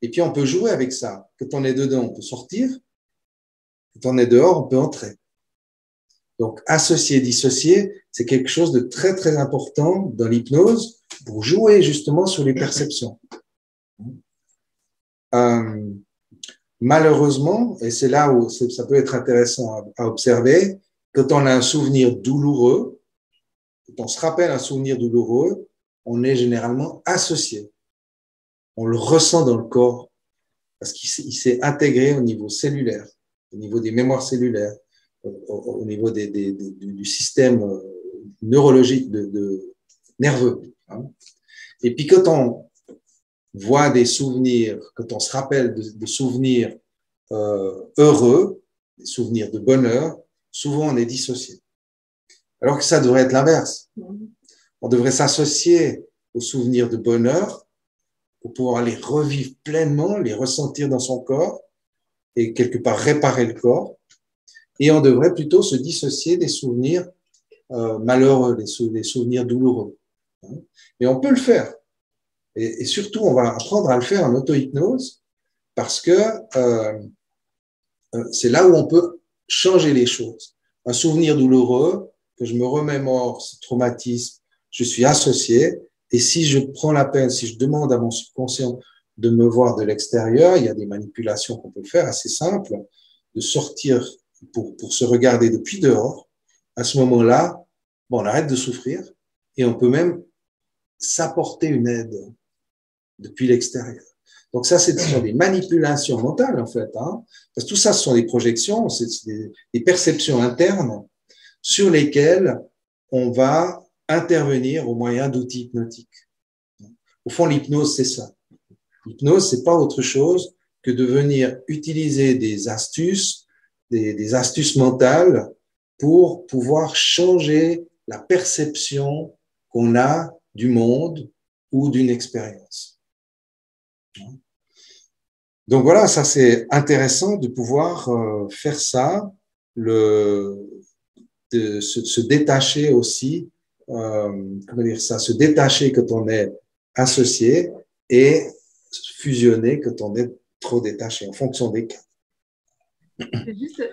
Et puis, on peut jouer avec ça. Quand on est dedans, on peut sortir. Quand on est dehors, on peut entrer. Donc, associer, dissocier, c'est quelque chose de très, très important dans l'hypnose pour jouer justement sur les perceptions. Malheureusement, et c'est là où ça peut être intéressant à observer, quand on a un souvenir douloureux, quand on se rappelle un souvenir douloureux, on est généralement associé. On le ressent dans le corps parce qu'il s'est intégré au niveau cellulaire, au niveau des mémoires cellulaires, au niveau du système neurologique nerveux. Hein. Et puis quand on voit des souvenirs, quand on se rappelle de souvenirs heureux, des souvenirs de bonheur, souvent on est dissocié. Alors que ça devrait être l'inverse. On devrait s'associer aux souvenirs de bonheur pour pouvoir les revivre pleinement, les ressentir dans son corps et quelque part réparer le corps. Et on devrait plutôt se dissocier des souvenirs malheureux, des souvenirs douloureux. Mais on peut le faire. Et surtout, on va apprendre à le faire en auto-hypnose parce que c'est là où on peut changer les choses. Un souvenir douloureux, que je me remémore ce traumatisme, je suis associé. Et si je prends la peine, si je demande à mon subconscient de me voir de l'extérieur, il y a des manipulations qu'on peut faire assez simples, de sortir pour se regarder depuis dehors. À ce moment-là, bon, on arrête de souffrir et on peut même s'apporter une aide depuis l'extérieur. Donc ça, ce sont des manipulations mentales, en fait. Hein, parce que tout ça, ce sont des projections, c'est des perceptions internes sur lesquelles on va intervenir au moyen d'outils hypnotiques. Au fond, l'hypnose, c'est ça. L'hypnose, c'est pas autre chose que de venir utiliser des astuces mentales pour pouvoir changer la perception qu'on a du monde ou d'une expérience. Donc voilà, ça c'est intéressant de pouvoir faire ça, de se détacher aussi, comment dire ça, se détacher quand on est associé et fusionner quand on est trop détaché en fonction des cas.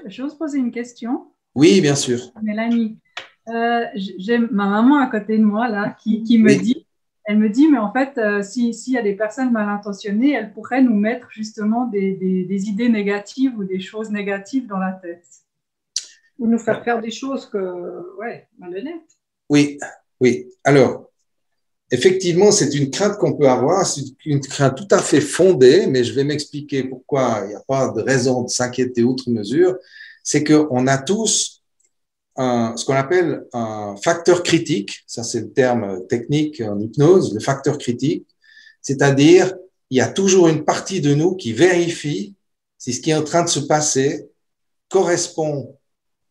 J'ose poser une question. Oui, bien sûr. Mélanie, j'ai ma maman à côté de moi là qui me dit, elle me dit, mais en fait, s'il y a des personnes mal intentionnées, elles pourraient nous mettre justement des idées négatives ou des choses négatives dans la tête. Ou nous faire faire des choses malhonnêtes. Oui, oui. Alors, effectivement, c'est une crainte qu'on peut avoir, c'est une crainte tout à fait fondée, mais je vais m'expliquer pourquoi il n'y a pas de raison de s'inquiéter outre mesure. C'est qu'on a tous ce qu'on appelle un facteur critique, ça c'est le terme technique en hypnose, le facteur critique, c'est-à-dire il y a toujours une partie de nous qui vérifie si ce qui est en train de se passer correspond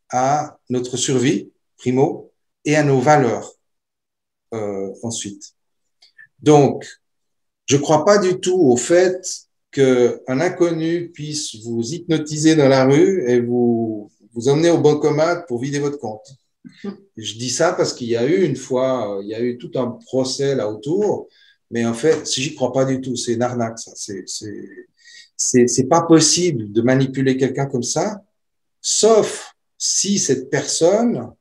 à notre survie, primo, et à nos valeurs ensuite. Donc, je ne crois pas du tout au fait qu'un inconnu puisse vous hypnotiser dans la rue et vous emmener au bancomat pour vider votre compte. Je dis ça parce qu'il y a eu une fois, il y a eu tout un procès là autour, mais en fait, j'y crois pas du tout. C'est une arnaque, ça. c'est pas possible de manipuler quelqu'un comme ça, sauf si cette personne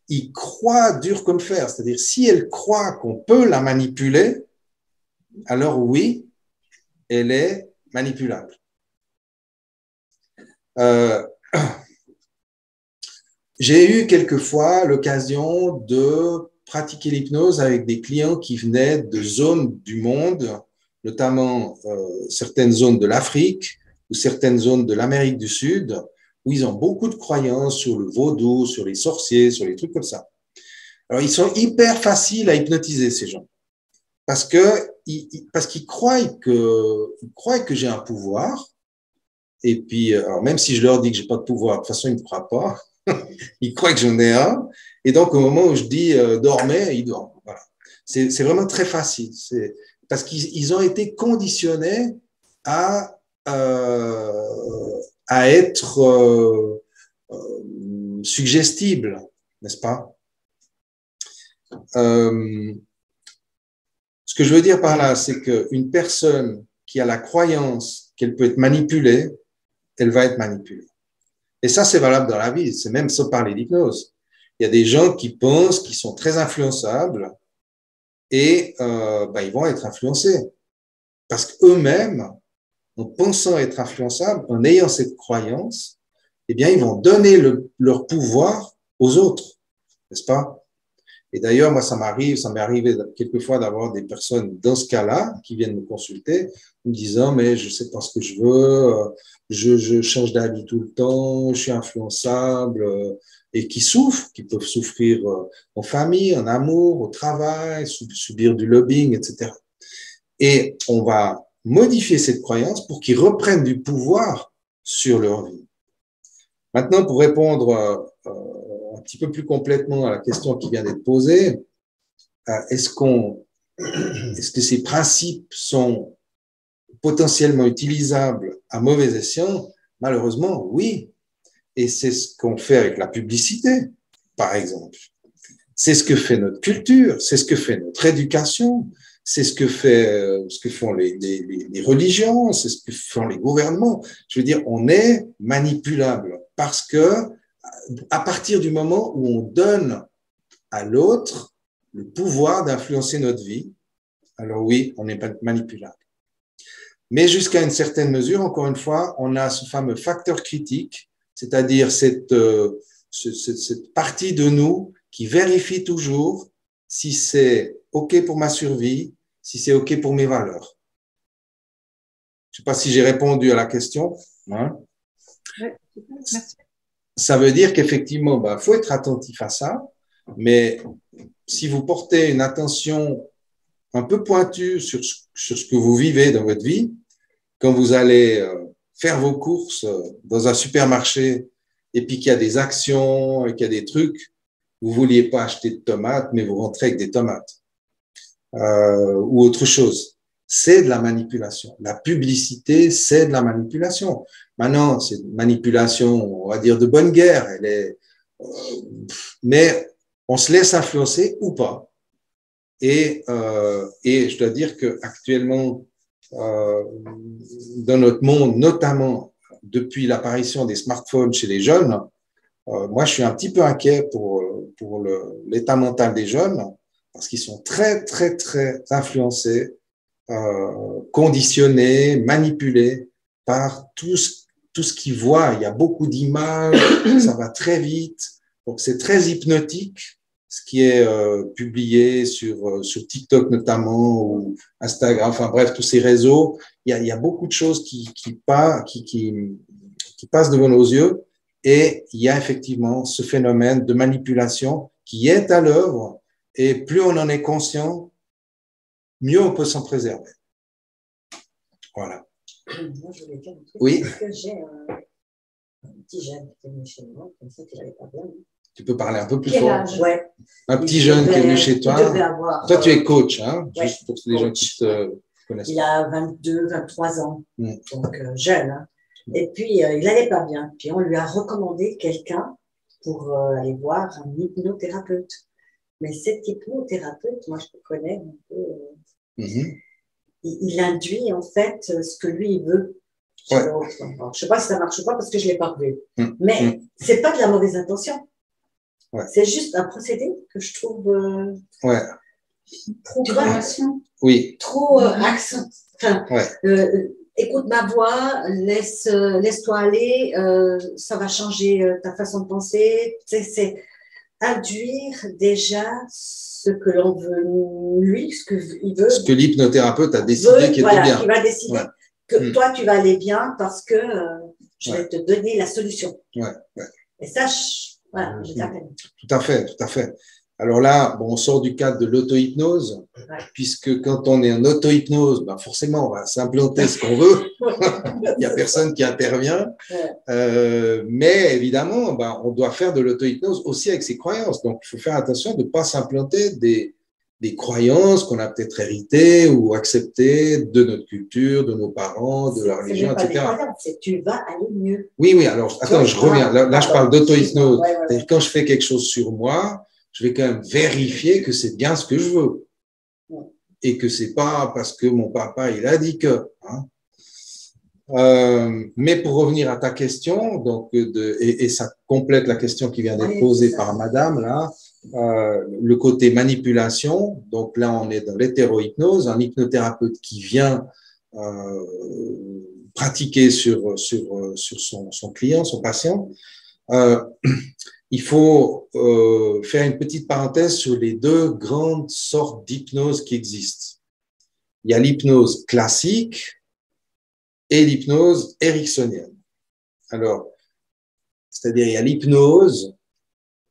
y croit dur comme fer. C'est-à-dire, si elle croit qu'on peut la manipuler, alors oui, elle est manipulable. J'ai eu quelquefois l'occasion de pratiquer l'hypnose avec des clients qui venaient de zones du monde, notamment certaines zones de l'Afrique ou certaines zones de l'Amérique du Sud, où ils ont beaucoup de croyances sur le vaudou, sur les sorciers, sur les trucs comme ça. Alors, ils sont hyper faciles à hypnotiser, ces gens, parce qu'ils croient que j'ai un pouvoir. Et puis, alors même si je leur dis que j'ai pas de pouvoir, de toute façon, ils ne me croient pas. Ils croient que j'en ai un. Et donc, au moment où je dis dormez, ils dorment. Voilà. C'est vraiment très facile. Parce qu'ils ont été conditionnés à être suggestibles, n'est-ce pas? Ce que je veux dire par là, c'est qu'une personne qui a la croyance qu'elle peut être manipulée, elle va être manipulée. Et ça, c'est valable dans la vie, c'est même sans parler d'hypnose. Il y a des gens qui pensent qu'ils sont très influençables et ils vont être influencés. Parce qu'eux-mêmes, en pensant être influençables, en ayant cette croyance, eh bien, ils vont donner leur pouvoir aux autres, n'est-ce pas? Et d'ailleurs, moi, ça m'est arrivé quelquefois d'avoir des personnes dans ce cas-là qui viennent me consulter, me disant, mais je sais pas ce que je veux, je change d'avis tout le temps, je suis influençable, et qui souffrent, qui peuvent souffrir en famille, en amour, au travail, subir du lobbying, etc. Et on va modifier cette croyance pour qu'ils reprennent du pouvoir sur leur vie. Maintenant, pour répondre un petit peu plus complètement à la question qui vient d'être posée, est-ce que ces principes sont potentiellement utilisables à mauvais escient? Malheureusement, oui. Et c'est ce qu'on fait avec la publicité, par exemple. C'est ce que fait notre culture, c'est ce que fait notre éducation, c'est ce que font les religions, c'est ce que font les gouvernements. Je veux dire, on est manipulable parce que à partir du moment où on donne à l'autre le pouvoir d'influencer notre vie, alors oui, on est manipulable. Mais jusqu'à une certaine mesure, encore une fois, on a ce fameux facteur critique, c'est-à-dire cette partie de nous qui vérifie toujours si c'est OK pour ma survie, si c'est OK pour mes valeurs. Je ne sais pas si j'ai répondu à la question. Hein? Oui, merci. Ça veut dire qu'effectivement, faut être attentif à ça, mais si vous portez une attention un peu pointue sur ce que vous vivez dans votre vie, quand vous allez faire vos courses dans un supermarché et puis qu'il y a des actions et qu'il y a des trucs, vous ne vouliez pas acheter de tomates, mais vous rentrez avec des tomates ou autre chose. C'est de la manipulation. La publicité, c'est de la manipulation. Maintenant, c'est une manipulation, on va dire, de bonne guerre. Mais on se laisse influencer ou pas. Et je dois dire qu'actuellement, dans notre monde, notamment depuis l'apparition des smartphones chez les jeunes, moi, je suis un petit peu inquiet pour l'état mental des jeunes parce qu'ils sont très, très, très influencés, conditionnés, manipulés par tout ce qu'ils voient. Il y a beaucoup d'images, ça va très vite. Donc, c'est très hypnotique, ce qui est publié sur TikTok notamment ou Instagram, enfin bref, tous ces réseaux. Il y a beaucoup de choses qui passent devant nos yeux et il y a effectivement ce phénomène de manipulation qui est à l'œuvre et plus on en est conscient, mieux on peut s'en préserver. Voilà. Moi, je voulais dire un truc. Oui. Parce que j'ai un petit jeune qui est venu chez moi, comme ça qu'il n'allait pas bien. Tu peux parler un peu plus Quel fort. âge? Ouais. Un petit jeune qui est venu chez toi. Toi, tu es coach, hein, ouais, juste pour les gens qui te connaissent. Il a 22, 23 ans, donc jeune. Hein. Et puis, il n'allait pas bien. Puis, on lui a recommandé quelqu'un pour aller voir un hypnothérapeute. Mais cet hypnothérapeute, moi, je le connais un peu. Il induit, en fait, ce que lui, il veut. chez Ouais. l'autre. Bon, je ne sais pas si ça marche ou pas parce que je ne l'ai pas vu. Mais Mm. ce n'est pas de la mauvaise intention. Ouais. C'est juste un procédé que je trouve Ouais. Programmation. Oui. trop accent. Enfin, Ouais. écoute ma voix, laisse-toi aller, ça va changer ta façon de penser. C'est induire déjà ce que l'on veut, lui, ce qu'il veut. Ce que l'hypnothérapeute a décidé qu'il était bien. Qui va décider que toi, tu vas aller bien parce que je vais te donner la solution. Ouais. Et ça, voilà, je t'appelle. Tout à fait, tout à fait. Alors là, bon, on sort du cadre de l'auto-hypnose, puisque quand on est en auto-hypnose, ben forcément, on va s'implanter ce qu'on veut. Il n'y a personne qui intervient. Mais évidemment, ben, on doit faire de l'auto-hypnose aussi avec ses croyances. Donc, il faut faire attention de ne pas s'implanter des croyances qu'on a peut-être héritées ou acceptées de notre culture, de nos parents, de la religion, etc. C'est tu vas aller mieux. Oui, alors, attends, je reviens. Là, je parle d'auto-hypnose. C'est-à-dire, quand je fais quelque chose sur moi, je vais quand même vérifier que c'est bien ce que je veux. Et que c'est pas parce que mon papa, il a dit que. Mais pour revenir à ta question, donc et ça complète la question qui vient d'être posée par madame, là, le côté manipulation. Donc là, on est dans l'hétérohypnose, un hypnothérapeute qui vient pratiquer sur son client, son patient. Il faut faire une petite parenthèse sur les deux grandes sortes d'hypnose qui existent. Il y a l'hypnose classique et l'hypnose ericksonienne. Alors, c'est-à-dire il y a l'hypnose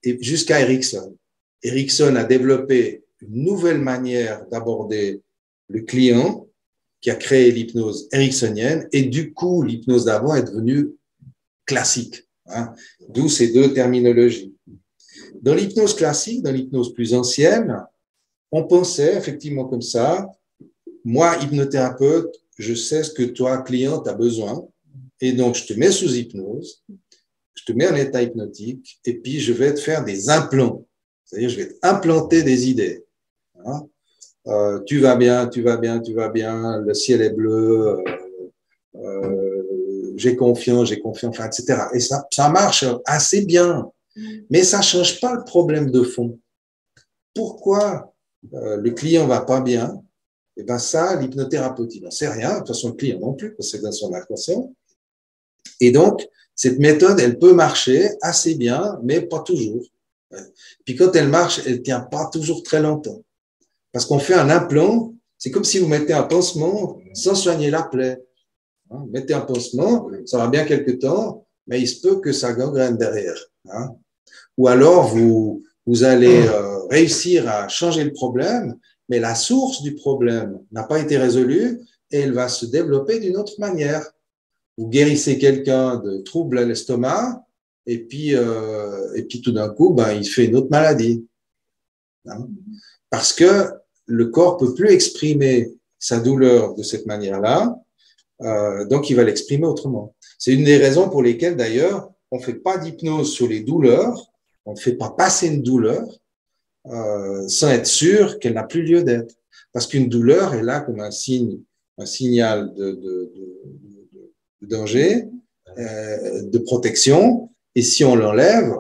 jusqu'à Erickson. Erickson a développé une nouvelle manière d'aborder le client qui a créé l'hypnose ericksonienne et du coup, l'hypnose d'avant est devenue classique. D'où ces deux terminologies. Dans l'hypnose classique, dans l'hypnose plus ancienne, on pensait effectivement comme ça, moi, hypnothérapeute, je sais ce que toi, client, tu as besoin, et donc je te mets sous hypnose, je te mets en état hypnotique, et puis je vais te faire des implants, c'est-à-dire je vais t'implanter des idées. Tu vas bien, tu vas bien, tu vas bien, le ciel est bleu, j'ai confiance, enfin, etc. Et ça marche assez bien, mais ça ne change pas le problème de fond. Pourquoi le client va pas bien? Et ben ça, l'hypnothérapeute, il n'en sait rien. De toute façon, le client non plus, parce que c'est dans son inconscient. Et donc, cette méthode, elle peut marcher assez bien, mais pas toujours. Puis quand elle marche, elle ne tient pas toujours très longtemps. Parce qu'on fait un implant, c'est comme si vous mettez un pansement sans soigner la plaie. Mettez un pansement, ça va bien quelque temps, mais il se peut que ça gangrène derrière. Ou alors, vous allez réussir à changer le problème, mais la source du problème n'a pas été résolue et elle va se développer d'une autre manière. Vous guérissez quelqu'un de troubles à l'estomac et puis tout d'un coup, il fait une autre maladie. Parce que le corps peut plus exprimer sa douleur de cette manière-là, donc il va l'exprimer autrement. C'est une des raisons pour lesquelles, d'ailleurs, on ne fait pas d'hypnose sur les douleurs, on ne fait pas passer une douleur sans être sûr qu'elle n'a plus lieu d'être. Parce qu'une douleur est là comme un signal de danger, de protection, et si on l'enlève,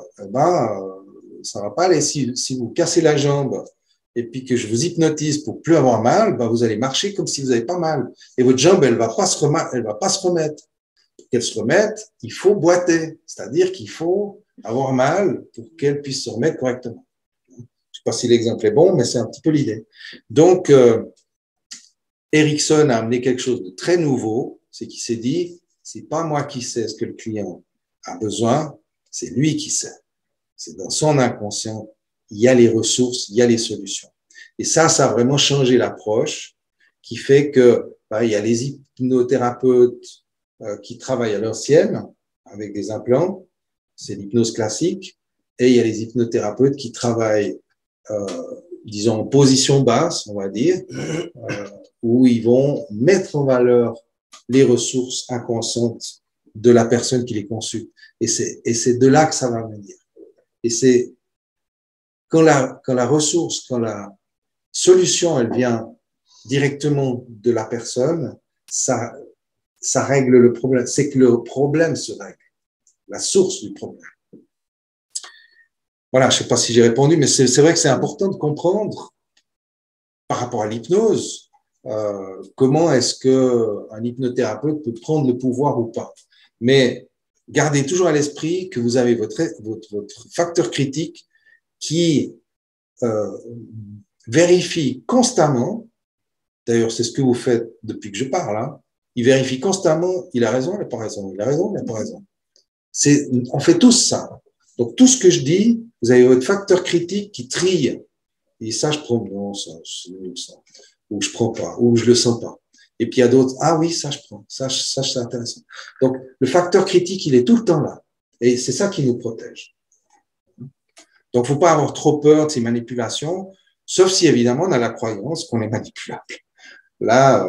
ça ne va pas aller. Si vous cassez la jambe et puis que je vous hypnotise pour plus avoir mal, vous allez marcher comme si vous n'avez pas mal. Et votre jambe, elle va pas se remettre. Pour qu'elle se remette, il faut boiter. C'est-à-dire qu'il faut avoir mal pour qu'elle puisse se remettre correctement. Je ne sais pas si l'exemple est bon, mais c'est un petit peu l'idée. Donc, Erickson a amené quelque chose de très nouveau. C'est qu'il s'est dit, c'est pas moi qui sais ce que le client a besoin, c'est lui qui sait. C'est dans son inconscient. Il y a les ressources, il y a les solutions. Et ça a vraiment changé l'approche qui fait que il y a les hypnothérapeutes qui travaillent à l'ancienne avec des implants, c'est l'hypnose classique, et il y a les hypnothérapeutes qui travaillent, disons, en position basse, on va dire, où ils vont mettre en valeur les ressources inconscientes de la personne qui les consulte. Et c'est de là que ça va venir. Et c'est quand la ressource, quand la solution, elle vient directement de la personne, ça ça règle le problème. C'est que le problème se règle, la source du problème. Voilà, je ne sais pas si j'ai répondu, mais c'est vrai que c'est important de comprendre par rapport à l'hypnose, comment est-ce qu'un hypnothérapeute peut prendre le pouvoir ou pas. Mais gardez toujours à l'esprit que vous avez votre facteur critique qui vérifie constamment, d'ailleurs c'est ce que vous faites depuis que je parle, hein, il vérifie constamment, il a raison, il n'a pas raison, il a raison, il n'a pas raison. On fait tous ça. Donc tout ce que je dis, vous avez votre facteur critique qui trie. Et ça, je prends, non, ça, ou je prends pas, ou je le sens pas. Et puis il y a d'autres, ah oui, ça je prends, ça c'est intéressant. Donc le facteur critique, il est tout le temps là. Et c'est ça qui nous protège. Donc il ne faut pas avoir trop peur de ces manipulations, sauf si évidemment on a la croyance qu'on est manipulable. Là,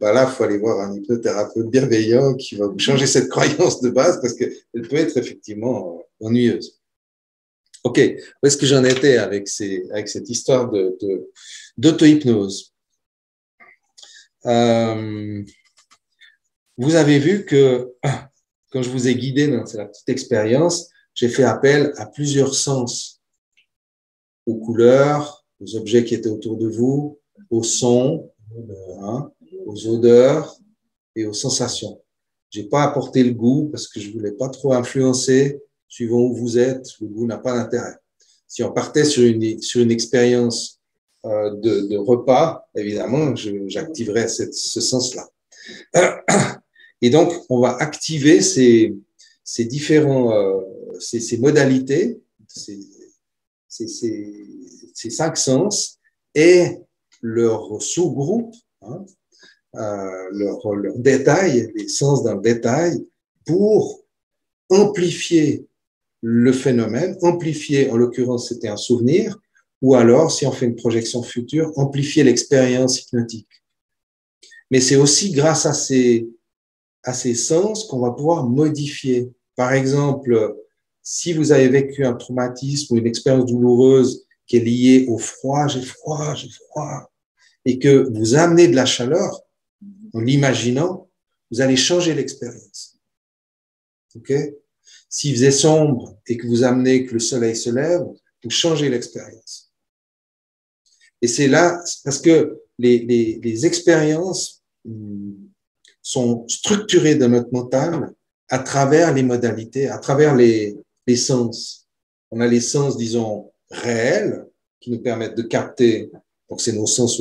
il faut aller voir un hypnothérapeute bienveillant qui va vous changer cette croyance de base parce qu'elle peut être effectivement ennuyeuse. Ok, où est-ce que j'en étais avec cette histoire d'auto-hypnose? Vous avez vu que quand je vous ai guidé dans la petite expérience, j'ai fait appel à plusieurs sens, aux couleurs, aux objets qui étaient autour de vous, aux sons, aux odeurs et aux sensations. J'ai pas apporté le goût parce que je voulais pas trop influencer. Suivant où vous êtes, le goût n'a pas d'intérêt. Si on partait sur une expérience de repas, évidemment, j'activerais ce sens-là. Et donc, on va activer ces modalités, ces 5 sens et leurs sous-groupes, leurs détails, les sens dans le détail, pour amplifier le phénomène, amplifier, en l'occurrence, c'était un souvenir, ou alors, si on fait une projection future, amplifier l'expérience hypnotique. Mais c'est aussi grâce à ces sens qu'on va pouvoir modifier. Par exemple, si vous avez vécu un traumatisme ou une expérience douloureuse qui est liée au froid, j'ai froid, et que vous amenez de la chaleur, en l'imaginant, vous allez changer l'expérience. OK? S'il faisait sombre et que vous amenez que le soleil se lève, vous changez l'expérience. Et c'est là, parce que les expériences sont structurées dans notre mental à travers les modalités, à travers les sens. On a les sens, disons, réels, qui nous permettent de capter, donc c'est nos sens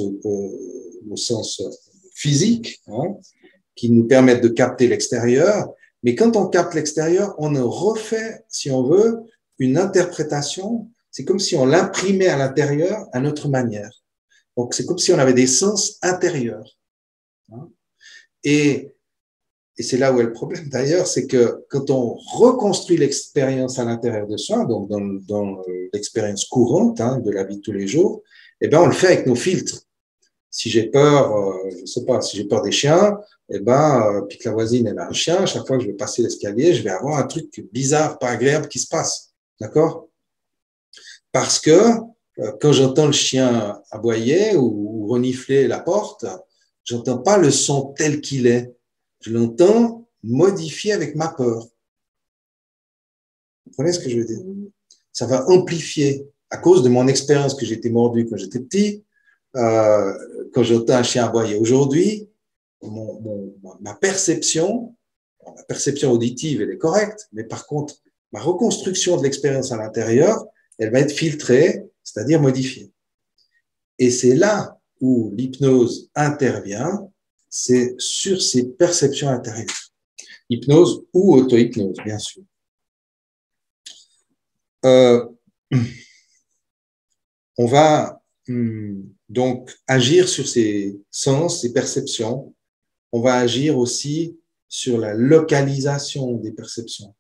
physiques, hein, qui nous permettent de capter l'extérieur. Mais quand on capte l'extérieur, on refait, si on veut, une interprétation. C'est comme si on l'imprimait à l'intérieur à notre manière. Donc, c'est comme si on avait des sens intérieurs. Et c'est là où est le problème d'ailleurs, c'est que quand on reconstruit l'expérience à l'intérieur de soi, donc dans l'expérience courante de la vie de tous les jours, eh ben, on le fait avec nos filtres. Si j'ai peur, je sais pas, si j'ai peur des chiens, eh ben, puis que la voisine elle a un chien, chaque fois que je vais passer l'escalier, je vais avoir un truc bizarre, pas agréable qui se passe, d'accord? Parce que quand j'entends le chien aboyer ou renifler la porte, j'entends pas le son tel qu'il est, je l'entends modifié avec ma peur. Vous comprenez ce que je veux dire? Ça va amplifier à cause de mon expérience que j'ai été mordu quand j'étais petit. Quand j'entends un chien aboyer aujourd'hui, ma perception auditive, elle est correcte, mais par contre, ma reconstruction de l'expérience à l'intérieur, elle va être filtrée, c'est-à-dire modifiée. Et c'est là où l'hypnose intervient, c'est sur ces perceptions intérieures. Hypnose ou auto-hypnose, bien sûr. On va donc agir sur ces sens, ces perceptions. On va agir aussi sur la localisation des perceptions.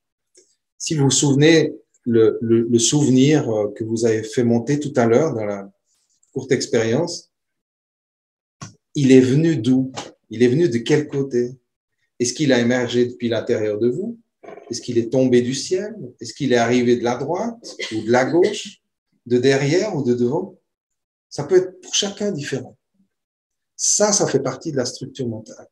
Si vous vous souvenez, le souvenir que vous avez fait monter tout à l'heure dans la courte expérience, il est venu d'où? Il est venu de quel côté? Est-ce qu'il a émergé depuis l'intérieur de vous? Est-ce qu'il est tombé du ciel? Est-ce qu'il est arrivé de la droite ou de la gauche, de derrière ou de devant? Ça peut être pour chacun différent. Ça fait partie de la structure mentale.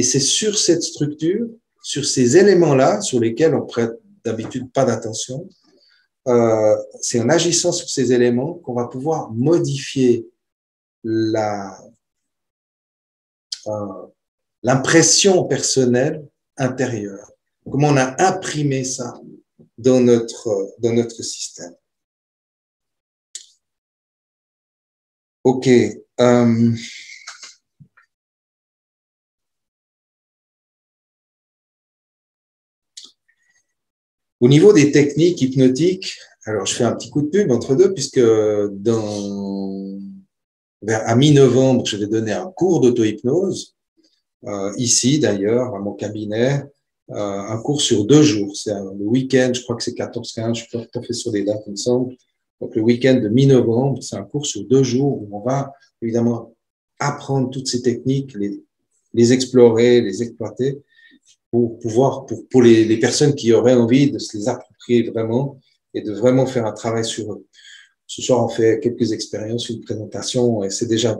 Et c'est sur cette structure, sur ces éléments-là, sur lesquels on prête d'habitude pas d'attention, c'est en agissant sur ces éléments qu'on va pouvoir modifier l'impression personnelle intérieure. Comment on a imprimé ça dans notre système. OK. Au niveau des techniques hypnotiques, alors je fais un petit coup de pub entre deux, puisque à mi-novembre, je vais donner un cours d'auto-hypnose, ici d'ailleurs, à mon cabinet, un cours sur 2 jours. C'est le week-end, je crois que c'est 14-15, je ne suis pas tout à fait sur les dates, il me semble. Donc le week-end de mi-novembre, c'est un cours sur 2 jours où on va évidemment apprendre toutes ces techniques, les explorer, les exploiter, pour les personnes qui auraient envie de se les approprier vraiment et de vraiment faire un travail sur eux. Ce soir, on fait quelques expériences, une présentation, et c'est déjà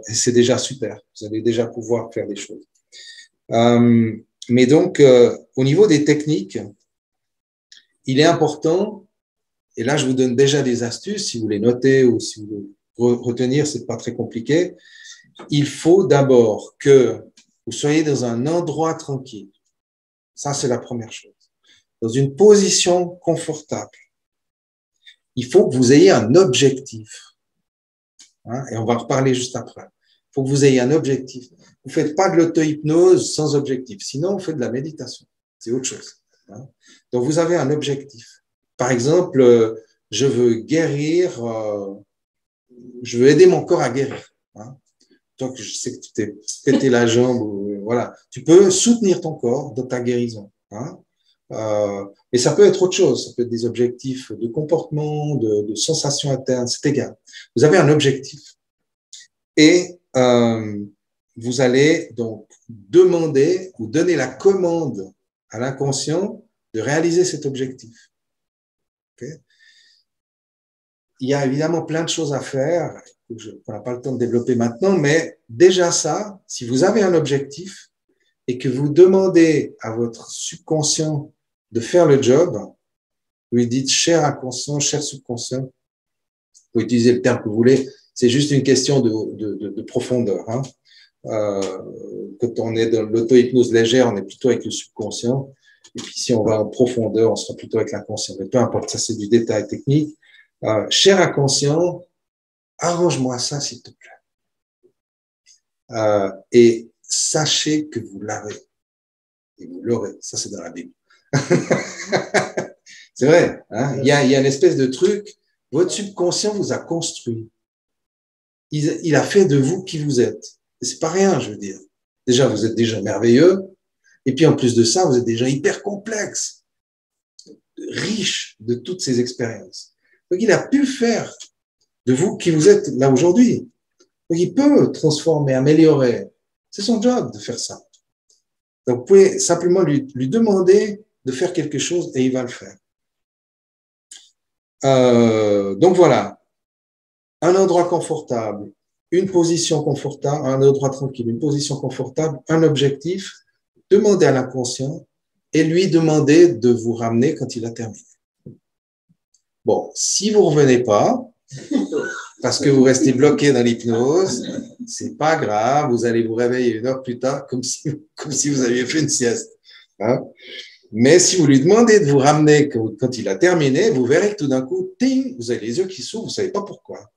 super. Vous allez déjà pouvoir faire des choses. Mais donc, au niveau des techniques, il est important, et là, je vous donne déjà des astuces, si vous les notez ou si vous voulez retenir, c'est pas très compliqué. Il faut d'abord que vous soyez dans un endroit tranquille. Ça, c'est la première chose. Dans une position confortable. Il faut que vous ayez un objectif. Hein, et on va en reparler juste après. Il faut que vous ayez un objectif. Vous ne faites pas de l'auto-hypnose sans objectif. Sinon, vous faites de la méditation. C'est autre chose. Hein. Donc, vous avez un objectif. Par exemple, je veux guérir, je veux aider mon corps à guérir. Hein. Donc, je sais que tu t'es pété la jambe. Voilà. Tu peux soutenir ton corps dans ta guérison. Hein. Et ça peut être autre chose. Ça peut être des objectifs de comportement, de sensations internes. C'est égal. Vous avez un objectif. Et vous allez donc demander ou donner la commande à l'inconscient de réaliser cet objectif. Okay. Il y a évidemment plein de choses à faire. On n'a pas le temps de développer maintenant, mais déjà ça, si vous avez un objectif et que vous demandez à votre subconscient de faire le job, vous lui dites cher inconscient, cher subconscient, vous pouvez utiliser le terme que vous voulez, c'est juste une question de profondeur. Hein. Quand on est dans l'auto-hypnose légère, on est plutôt avec le subconscient, et puis si on va en profondeur, on sera plutôt avec l'inconscient. Mais peu importe, ça c'est du détail technique. Cher inconscient, arrange-moi ça s'il te plaît. Et sachez que vous l'avez. Et vous l'aurez. Ça c'est dans la Bible. C'est vrai. Hein? Il y a une espèce de truc. Votre subconscient vous a construit. Il a fait de vous qui vous êtes. Et c'est pas rien, je veux dire. Déjà, vous êtes déjà merveilleux. Et puis, en plus de ça, vous êtes déjà hyper complexe, riche de toutes ces expériences. Donc, il a pu faire de vous qui vous êtes là aujourd'hui. Donc, il peut transformer, améliorer. C'est son job de faire ça. Donc, vous pouvez simplement lui demander de faire quelque chose et il va le faire. Donc, voilà. Un endroit confortable, une position confortable, un endroit tranquille, une position confortable, un objectif, demandez à l'inconscient et lui demander de vous ramener quand il a terminé. Bon, si vous ne revenez pas, parce que vous restez bloqué dans l'hypnose, c'est pas grave, vous allez vous réveiller 1 heure plus tard comme si vous aviez fait une sieste. Hein? Mais si vous lui demandez de vous ramener quand il a terminé, vous verrez que tout d'un coup, ting, vous avez les yeux qui s'ouvrent, vous ne savez pas pourquoi.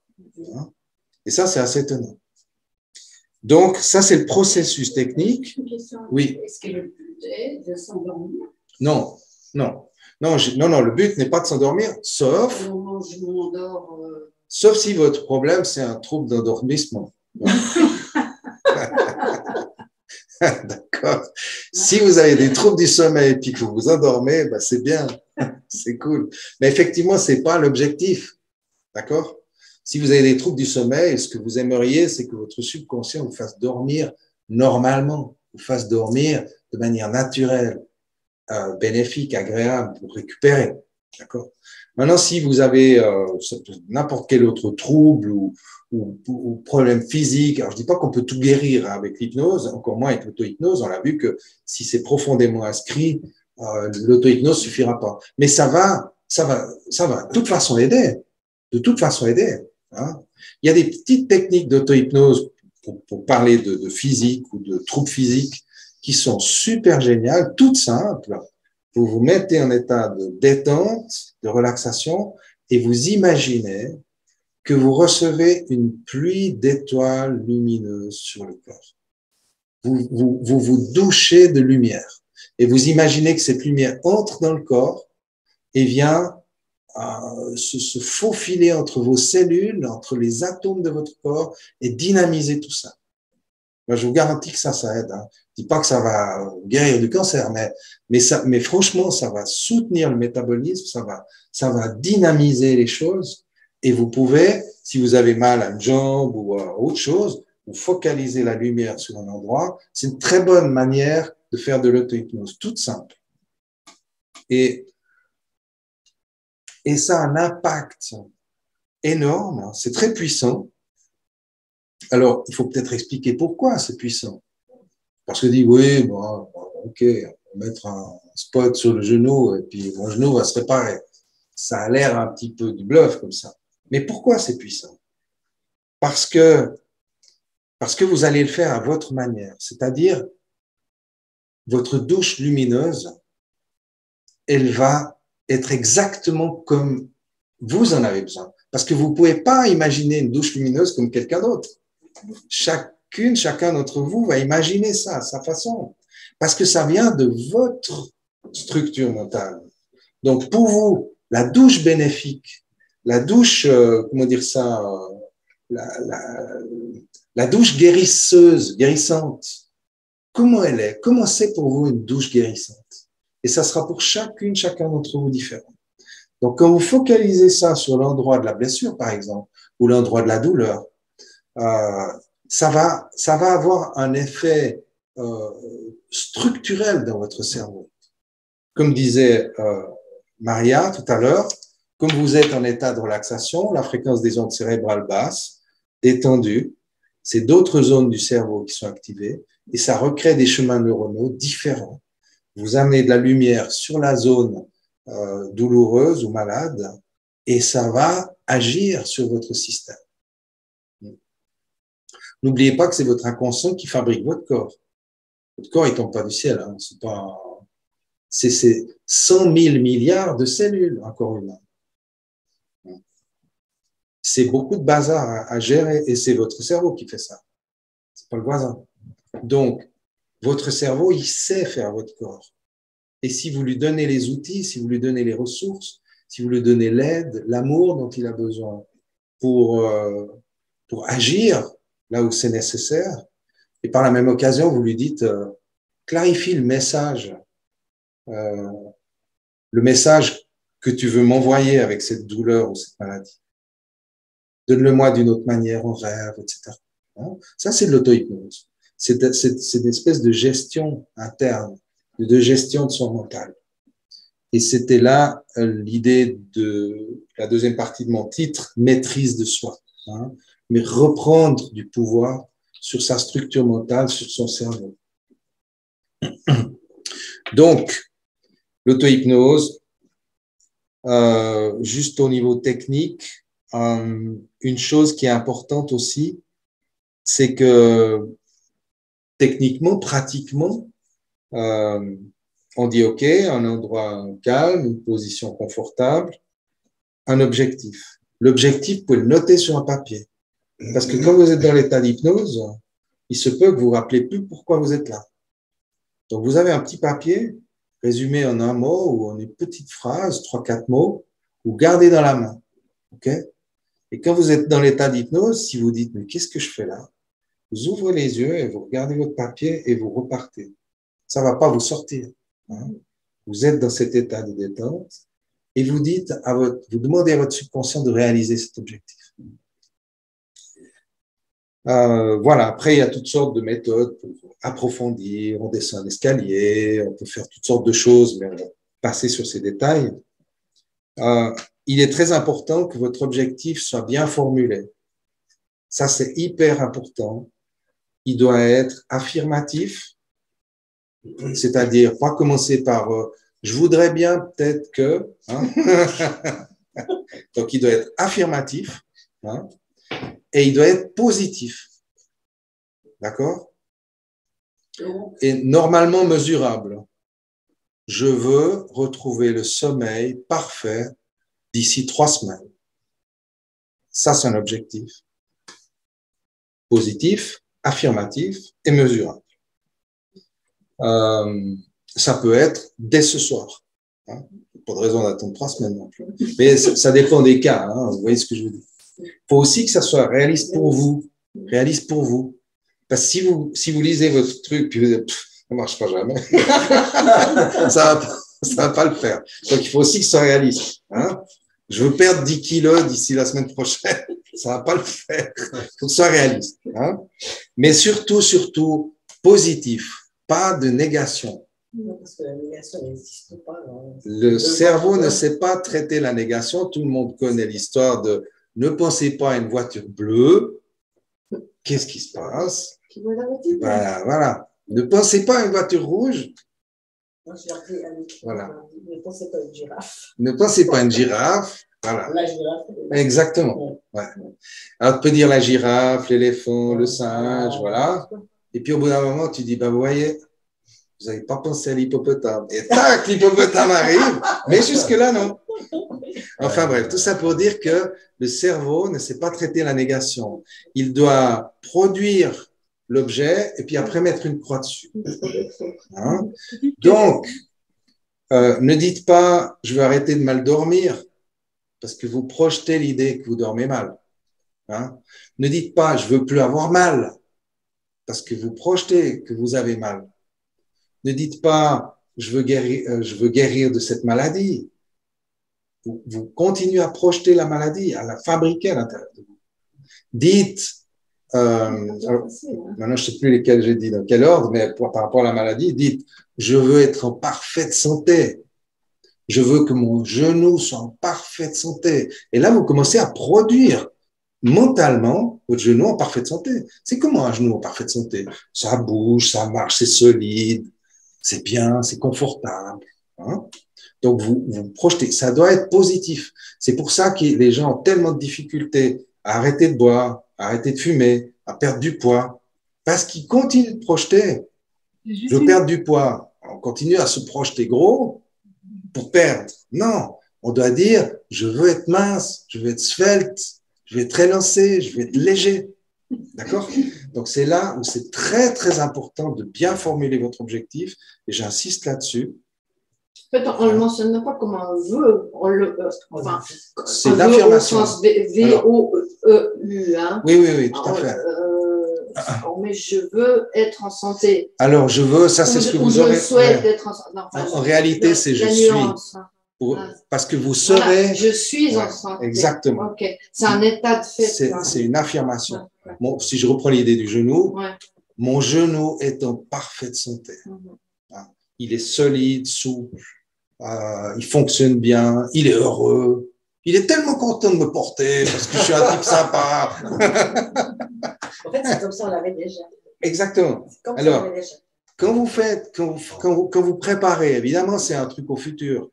Et ça, c'est assez étonnant. Donc, ça, c'est le processus technique. Une question. Oui. Est-ce que le but est de s'endormir? Non. Le but n'est pas de s'endormir, sauf si votre problème, c'est un trouble d'endormissement. D'accord. Si vous avez des troubles du sommeil et puis que vous vous endormez, ben c'est bien, c'est cool. Mais effectivement, c'est pas l'objectif. D'accord? Si vous avez des troubles du sommeil, ce que vous aimeriez, c'est que votre subconscient vous fasse dormir normalement, vous fasse dormir de manière naturelle, bénéfique, agréable, pour récupérer. D'accord? Maintenant, si vous avez n'importe quel autre trouble ou problème physique, alors je ne dis pas qu'on peut tout guérir avec l'hypnose, encore moins avec l'auto-hypnose, on l'a vu que si c'est profondément inscrit, l'auto-hypnose ne suffira pas. Mais ça va de toute façon aider. De toute façon aider. Hein. Il y a des petites techniques d'auto-hypnose pour parler de physique ou de troubles physiques qui sont super géniales, toutes simples. Vous vous mettez en état de détente, de relaxation, et vous imaginez que vous recevez une pluie d'étoiles lumineuses sur le corps. Vous douchez de lumière. Et vous imaginez que cette lumière entre dans le corps et vient se faufiler entre vos cellules, entre les atomes de votre corps et dynamiser tout ça. Moi, je vous garantis que ça aide. Hein. Je ne dis pas que ça va guérir du cancer, mais franchement, ça va soutenir le métabolisme, ça va dynamiser les choses. Et vous pouvez, si vous avez mal à une jambe ou à autre chose, vous focalisez la lumière sur un endroit. C'est une très bonne manière de faire de l'auto-hypnose, toute simple. Et ça a un impact énorme, c'est très puissant. Alors, il faut peut-être expliquer pourquoi c'est puissant. Parce que dit, oui, bon, ok, on va mettre un spot sur le genou et puis mon genou va se réparer. Ça a l'air un petit peu du bluff comme ça. Mais pourquoi c'est puissant? Parce que vous allez le faire à votre manière. C'est-à-dire, votre douche lumineuse, elle va être exactement comme vous en avez besoin. Parce que vous ne pouvez pas imaginer une douche lumineuse comme quelqu'un d'autre. Chacun d'entre vous va imaginer ça à sa façon. Parce que ça vient de votre structure mentale. Donc, pour vous, la douche bénéfique, la douche, comment dire ça, la douche guérissante, comment elle est? Comment c'est pour vous une douche guérissante? Et ça sera pour chacun d'entre vous différent. Donc, quand vous focalisez ça sur l'endroit de la blessure, par exemple, ou l'endroit de la douleur, ça va avoir un effet structurel dans votre cerveau. Comme disait Maria tout à l'heure, comme vous êtes en état de relaxation, la fréquence des ondes cérébrales basse, détendue, c'est d'autres zones du cerveau qui sont activées et ça recrée des chemins neuronaux différents. Vous amenez de la lumière sur la zone douloureuse ou malade et ça va agir sur votre système. N'oubliez pas que c'est votre inconscient qui fabrique votre corps. Votre corps, il ne tombe pas du ciel. Hein. C'est 100 000 milliards de cellules, un corps humain. C'est beaucoup de bazar à gérer et c'est votre cerveau qui fait ça. C'est pas le voisin. Donc, votre cerveau, il sait faire votre corps. Et si vous lui donnez les outils, si vous lui donnez les ressources, si vous lui donnez l'aide, l'amour dont il a besoin pour agir là où c'est nécessaire, et par la même occasion, vous lui dites, clarifie le message que tu veux m'envoyer avec cette douleur ou cette maladie. Donne-le-moi d'une autre manière, en rêve, etc. Ça, c'est de l'auto-hypnose. C'est une espèce de gestion interne, de gestion de son mental. Et c'était là l'idée de la deuxième partie de mon titre, maîtrise de soi. Mais reprendre du pouvoir sur sa structure mentale, sur son cerveau. Donc, l'auto-hypnose, juste au niveau technique, une chose qui est importante aussi, c'est que techniquement, pratiquement, on dit OK, un endroit calme, une position confortable, un objectif. L'objectif, vous pouvez le noter sur un papier. Parce que quand vous êtes dans l'état d'hypnose, il se peut que vous ne vous rappelez plus pourquoi vous êtes là. Donc, vous avez un petit papier résumé en un mot ou en une petite phrase, 3-4 mots, vous gardez dans la main. OK? Et quand vous êtes dans l'état d'hypnose, si vous dites « mais qu'est-ce que je fais là ?» Vous ouvrez les yeux et vous regardez votre papier et vous repartez. Ça ne va pas vous sortir. Vous êtes dans cet état de détente et vous demandez à votre subconscient de réaliser cet objectif. Voilà, après, il y a toutes sortes de méthodes pour approfondir, on descend un escalier, on peut faire toutes sortes de choses, mais on va passer sur ces détails. il est très important que votre objectif soit bien formulé. Ça, c'est hyper important. Il doit être affirmatif, c'est-à-dire pas commencer par je voudrais bien peut-être que. Hein. Donc, il doit être affirmatif, hein, et il doit être positif. D'accord? Et normalement mesurable. Je veux retrouver le sommeil parfait d'ici 3 semaines. Ça, c'est un objectif. Positif, affirmatif et mesurable. Ça peut être dès ce soir. Hein. Pas de raison d'attendre 3 semaines non plus. Mais ça dépend des cas. Hein. Vous voyez ce que je veux dire. Il faut aussi que ça soit réaliste pour vous. Réaliste pour vous. Parce que si vous lisez votre truc, puis vous dites, ça ne marchera jamais. ça va pas le faire. Donc, il faut aussi que ce soit réaliste. Hein. Je veux perdre 10 kilos d'ici la semaine prochaine. Ça va pas le faire. Il faut que ce soit réaliste. Hein. Mais surtout, positif. Pas de négation. Parce que la négation n'existe pas. Le cerveau ne sait pas traiter la négation. Tout le monde connaît l'histoire de ne pensez pas à une voiture bleue. Qu'est-ce qui se passe? Voilà. Ne pensez pas à une voiture rouge. Voilà. Ne pensez pas à une girafe. Ne pensez pas à une girafe. Voilà. La girafe. Exactement. Ouais. Alors, tu peux dire la girafe, l'éléphant, le singe, voilà. Et puis, au bout d'un moment, tu dis, vous voyez, vous n'avez pas pensé à l'hippopotame. Et tac, l'hippopotame arrive. Mais jusque-là, non. Enfin bref, tout ça pour dire que le cerveau ne sait pas traiter la négation. Il doit produire l'objet et puis après mettre une croix dessus. Hein? Donc, ne dites pas « je veux arrêter de mal dormir » parce que vous projetez l'idée que vous dormez mal. Hein? Ne dites pas « je veux plus avoir mal » parce que vous projetez que vous avez mal. Ne dites pas « je veux guérir de cette maladie ». Vous continuez à projeter la maladie, à la fabriquer à l'intérieur de vous. Dites, alors, maintenant je ne sais plus lesquels j'ai dit, dans quel ordre, mais par rapport à la maladie, dites, je veux être en parfaite santé. Je veux que mon genou soit en parfaite santé. Et là, vous commencez à produire mentalement votre genou en parfaite santé. C'est comment un genou en parfaite santé? Ça bouge, ça marche, c'est solide, c'est bien, c'est confortable. Hein? Donc, vous projetez. Ça doit être positif. C'est pour ça que les gens ont tellement de difficultés à arrêter de boire, à arrêter de fumer, à perdre du poids, parce qu'ils continuent de projeter. Je veux perdre du poids. On continue à se projeter gros pour perdre. Non, on doit dire, je veux être mince, je veux être svelte, je veux être élancé, je veux être léger. D'accord? Donc, c'est là où c'est très, très important de bien formuler votre objectif, et j'insiste là-dessus. En fait, on ne le mentionne même pas comme un vœu. Enfin, c'est une affirmation. Au sens V-O-E-U. Hein. Oui, tout à fait. Mais je veux être en santé. Alors, je veux, ça c'est ce que vous aurez. Je souhaite être en santé. En réalité, c'est je suis. Parce que vous serez. Voilà, je suis en santé. Exactement. Ok. C'est un état de fait. C'est une affirmation. Bon, si je reprends l'idée du genou, mon genou est en parfaite santé. Il est solide, souple, il fonctionne bien, il est heureux, il est tellement content de me porter parce que je suis un type sympa. En fait, c'est comme ça, on l'avait déjà. Exactement. Alors, quand vous préparez, évidemment, c'est un truc au futur.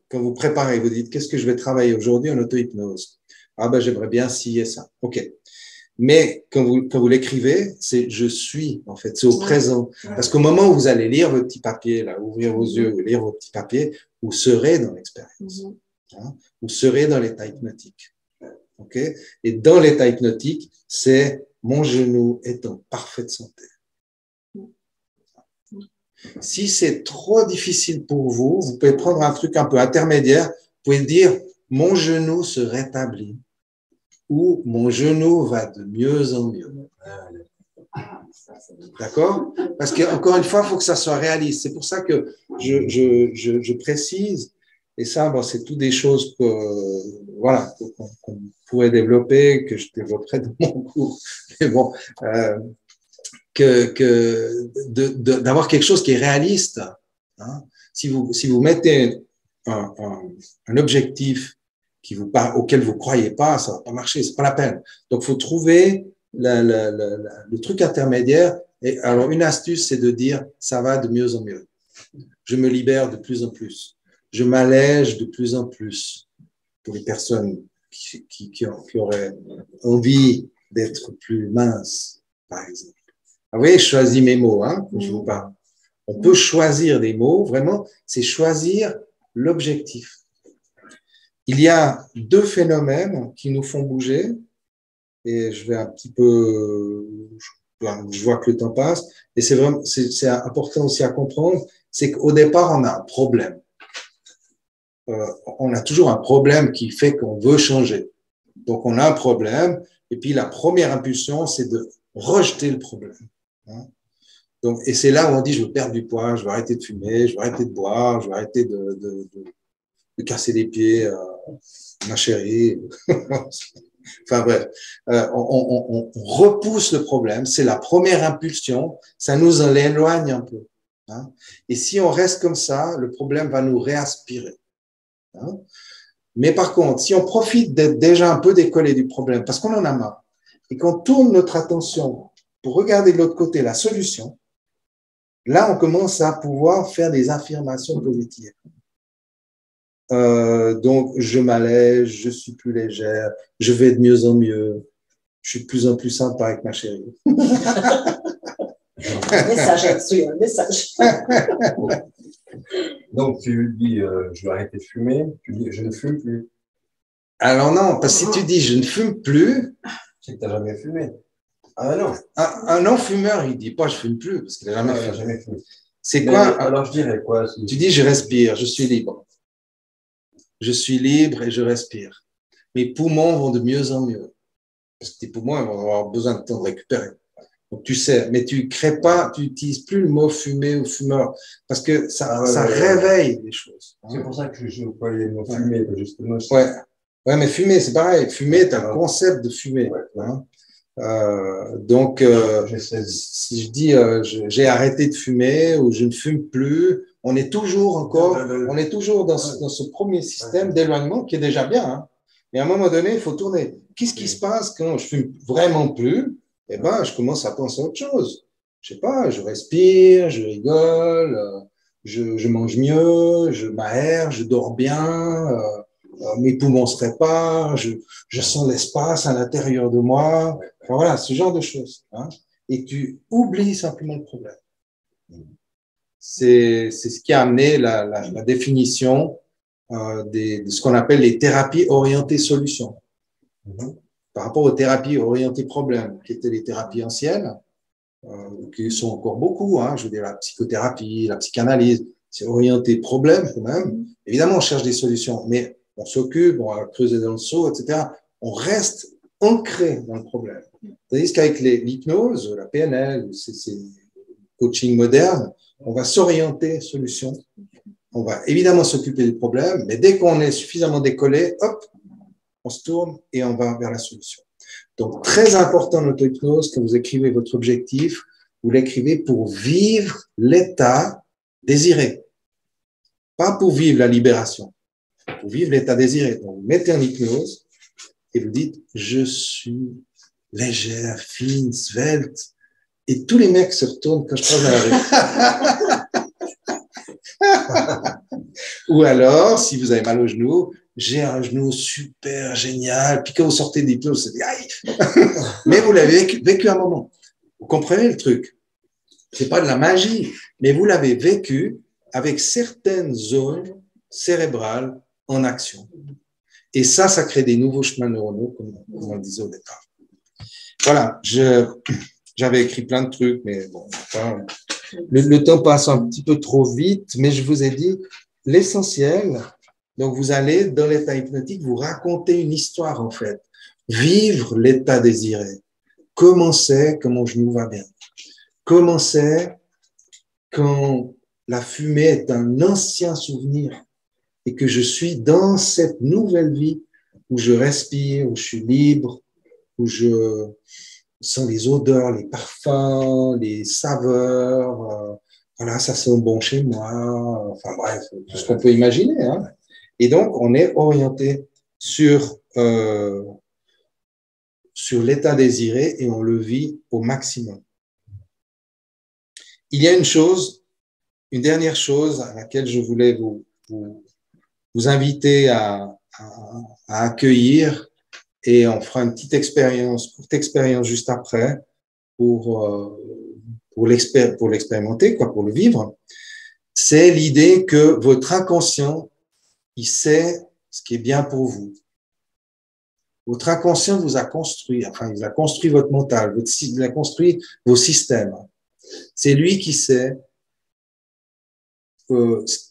Quand vous préparez, vous dites, qu'est-ce que je vais travailler aujourd'hui en auto-hypnose? Ah ben, j'aimerais bien ci et ça. OK. Mais quand vous l'écrivez, c'est je suis, en fait, c'est au présent. Parce qu'au moment où vous allez lire votre petit papier, là, ouvrir vos yeux, lire vos petits papiers, vous serez dans l'expérience. Hein? Vous serez dans l'état hypnotique. OK? Et dans l'état hypnotique, c'est mon genou est en parfaite santé. Si c'est trop difficile pour vous, vous pouvez prendre un truc un peu intermédiaire. Vous pouvez dire mon genou se rétablit. Ou mon genou va de mieux en mieux. D'accord? Parce qu'encore une fois, il faut que ça soit réaliste. C'est pour ça que je précise, et ça, bon, c'est toutes des choses qu'on pourrait développer, que je développerai dans mon cours. Mais bon, d'avoir quelque chose qui est réaliste. Hein? Si vous mettez un objectif auquel vous ne croyez pas, ça ne va pas marcher, ce n'est pas la peine. Donc, il faut trouver le truc intermédiaire. Et alors, une astuce, c'est de dire, ça va de mieux en mieux. Je me libère de plus en plus. Je m'allège de plus en plus. Pour les personnes qui auraient envie d'être plus minces, par exemple. Ah, vous voyez, je choisis mes mots, hein, quand je vous parle. On peut choisir des mots, vraiment, c'est choisir l'objectif. Il y a deux phénomènes qui nous font bouger, et je vais un petit peu, je vois que le temps passe, et c'est important aussi à comprendre, c'est qu'au départ, on a un problème. On a toujours un problème qui fait qu'on veut changer. Donc, on a un problème, et puis la première impulsion, c'est de rejeter le problème. Hein. Donc, et c'est là où on dit, je veux perdre du poids, je veux arrêter de fumer, je veux arrêter de boire, je veux arrêter de casser les pieds à ma chérie. Enfin bref, on repousse le problème, c'est la première impulsion, ça nous en éloigne un peu. Hein. Et si on reste comme ça, le problème va nous réaspirer. Hein. Mais par contre, si on profite d'être déjà un peu décollé du problème, parce qu'on en a marre, et qu'on tourne notre attention pour regarder de l'autre côté la solution, là, on commence à pouvoir faire des affirmations positives. Donc, je m'allège, je suis plus légère, je vais de mieux en mieux, je suis de plus en plus sympa avec ma chérie. Message là-dessus, un message. Donc, tu dis, je vais arrêter de fumer, tu dis, je ne fume plus. Alors non, parce que si tu dis, je ne fume plus… C'est que tu n'as jamais fumé. Ah non. Un non-fumeur, il ne dit pas, je ne fume plus, parce qu'il n'a jamais fumé. C'est quoi? Alors, je dirais quoi? Tu dis, je respire, je suis libre. Je suis libre et je respire. Mes poumons vont de mieux en mieux. Parce que tes poumons ils vont avoir besoin de temps de récupérer. Donc, tu sais, mais tu crées pas, tu n'utilises plus le mot fumer ou fumeur. Parce que ça réveille des choses. Hein. C'est pour ça que je employais le mot fumer, justement. Ouais, mais fumer, c'est pareil. Fumer, tu as le concept de fumer. Ouais. Hein. Donc, si je dis j'ai arrêté de fumer ou je ne fume plus, on est toujours dans ce premier système d'éloignement qui est déjà bien. Hein. Mais à un moment donné, il faut tourner. Qu'est-ce qui se passe quand je fume vraiment plus? Eh ben, je commence à penser à autre chose. Je sais pas, je respire, je rigole, je mange mieux, je m'aère, je dors bien, mes poumons se réparent, je sens l'espace à l'intérieur de moi. Enfin, voilà, ce genre de choses. Hein. Et tu oublies simplement le problème. C'est ce qui a amené la définition de ce qu'on appelle les thérapies orientées solutions. Par rapport aux thérapies orientées problèmes, qui étaient les thérapies anciennes, qui sont encore beaucoup, hein, je veux dire la psychothérapie, la psychanalyse, c'est orienté problème quand même. Évidemment, on cherche des solutions, mais on s'occupe, on va creuser dans le seau, etc. On reste ancré dans le problème. Tandis qu'avec l'hypnose, la PNL, c'est coaching moderne, on va s'orienter solution. On va évidemment s'occuper du problème, mais dès qu'on est suffisamment décollé, hop, on se tourne et on va vers la solution. Donc, très important l'auto-hypnose, quand vous écrivez votre objectif, vous l'écrivez pour vivre l'état désiré. Pas pour vivre la libération, pour vivre l'état désiré. Donc, vous mettez en hypnose et vous dites « Je suis légère, fine, svelte ». Et tous les mecs se retournent quand je passe dans la rue. Ou alors, si vous avez mal au genou, j'ai un genou super génial. Puis quand vous sortez d'hypnose, c'est aïe. Mais vous l'avez vécu un moment. Vous comprenez le truc? C'est pas de la magie, mais vous l'avez vécu avec certaines zones cérébrales en action. Et ça crée des nouveaux chemins neuronaux, comme on le disait au départ. Voilà, j'avais écrit plein de trucs, mais bon, le temps passe un petit peu trop vite, mais je vous ai dit l'essentiel. Donc, vous allez, dans l'état hypnotique, vous raconter une histoire, en fait. Vivre l'état désiré. Comment c'est quand mon genou va bien? Comment c'est quand la fumée est un ancien souvenir et que je suis dans cette nouvelle vie où je respire, où je suis libre, où je sens les odeurs, les parfums, les saveurs. Voilà, ça sent bon chez moi. Enfin bref, tout ce qu'on peut imaginer. Hein. Et donc, on est orienté sur l'état désiré et on le vit au maximum. Il y a une dernière chose à laquelle je voulais vous inviter à accueillir, et on fera une petite expérience, courte expérience juste après pour l'expérimenter, pour le vivre. C'est l'idée que votre inconscient, il sait ce qui est bien pour vous. Votre inconscient vous a construit, enfin, il a construit votre mental, il a construit vos systèmes. C'est lui qui sait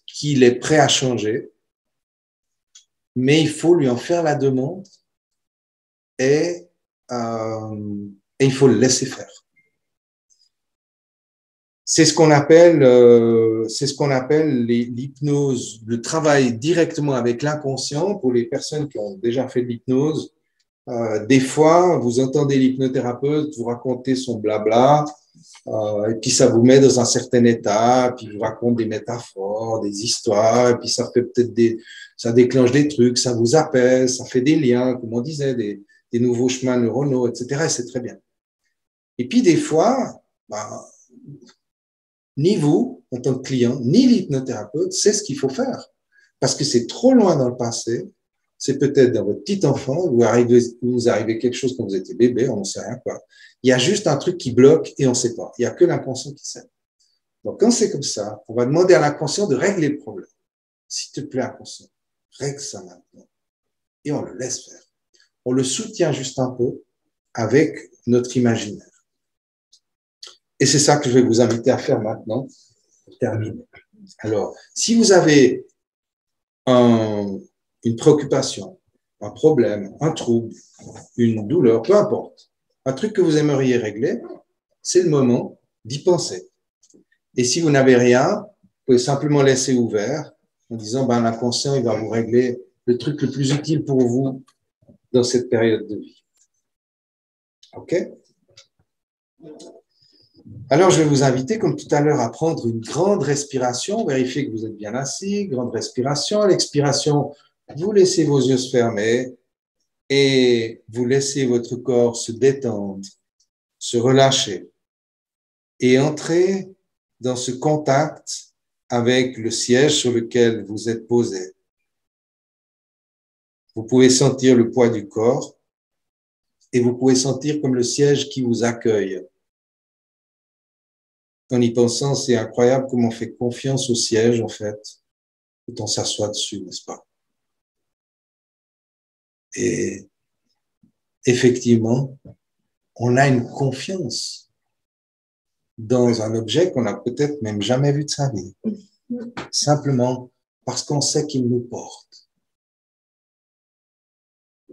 qu'il est prêt à changer, mais il faut lui en faire la demande et il faut le laisser faire. C'est ce qu'on appelle l'hypnose, le travail directement avec l'inconscient. Pour les personnes qui ont déjà fait de l'hypnose, des fois, vous entendez l'hypnothérapeute vous raconter son blabla, et puis ça vous met dans un certain état, puis il vous raconte des métaphores, des histoires, et puis ça fait ça déclenche des trucs, ça vous apaise, ça fait des liens, comme on disait, des nouveaux chemins neuronaux, etc. Et c'est très bien. Et puis des fois, ni vous, en tant que client, ni l'hypnothérapeute, c'est ce qu'il faut faire. Parce que c'est trop loin dans le passé. C'est peut-être dans votre petit enfant, vous arrivez quelque chose quand vous étiez bébé, on ne sait rien quoi. Il y a juste un truc qui bloque et on ne sait pas. Il n'y a que l'inconscient qui sait. Donc, quand c'est comme ça, on va demander à l'inconscient de régler le problème. S'il te plaît, inconscient, règle ça maintenant. Et on le laisse faire. On le soutient juste un peu avec notre imaginaire. Et c'est ça que je vais vous inviter à faire maintenant pour terminer. Alors, si vous avez une préoccupation, un problème, un trouble, une douleur, peu importe, un truc que vous aimeriez régler, c'est le moment d'y penser. Et si vous n'avez rien, vous pouvez simplement laisser ouvert en disant, l'inconscient, il va vous régler le truc le plus utile pour vous dans cette période de vie. OK? Alors, je vais vous inviter, comme tout à l'heure, à prendre une grande respiration. Vérifiez que vous êtes bien assis. Grande respiration. À l'expiration, vous laissez vos yeux se fermer et vous laissez votre corps se détendre, se relâcher et entrer dans ce contact avec le siège sur lequel vous êtes posé. Vous pouvez sentir le poids du corps et vous pouvez sentir comme le siège qui vous accueille. En y pensant, c'est incroyable comment on fait confiance au siège, en fait, quand on s'assoit dessus, n'est-ce pas? Et effectivement, on a une confiance dans un objet qu'on n'a peut-être même jamais vu de sa vie, simplement parce qu'on sait qu'il nous porte.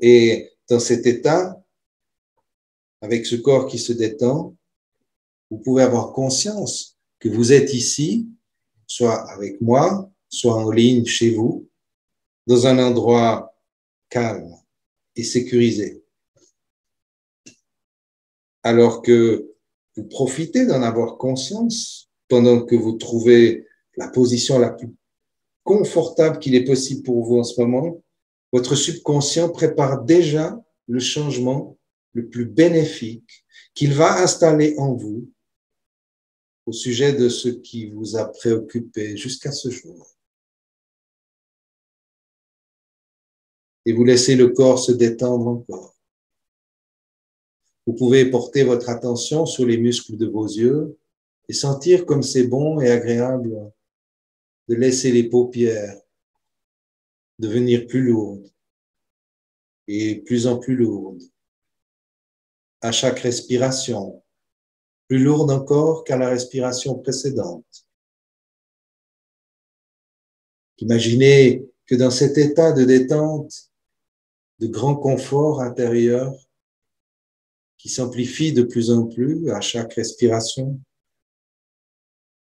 Et dans cet état, avec ce corps qui se détend, vous pouvez avoir conscience que vous êtes ici, soit avec moi, soit en ligne chez vous, dans un endroit calme et sécurisé. Alors que vous profitez d'en avoir conscience pendant que vous trouvez la position la plus confortable qu'il est possible pour vous en ce moment, votre subconscient prépare déjà le changement le plus bénéfique qu'il va installer en vous au sujet de ce qui vous a préoccupé jusqu'à ce jour. Et vous laissez le corps se détendre encore. Vous pouvez porter votre attention sur les muscles de vos yeux et sentir comme c'est bon et agréable de laisser les paupières devenir plus lourdes et plus en plus lourdes à chaque respiration, plus lourde encore qu'à la respiration précédente. Imaginez que dans cet état de détente, de grand confort intérieur qui s'amplifie de plus en plus à chaque respiration,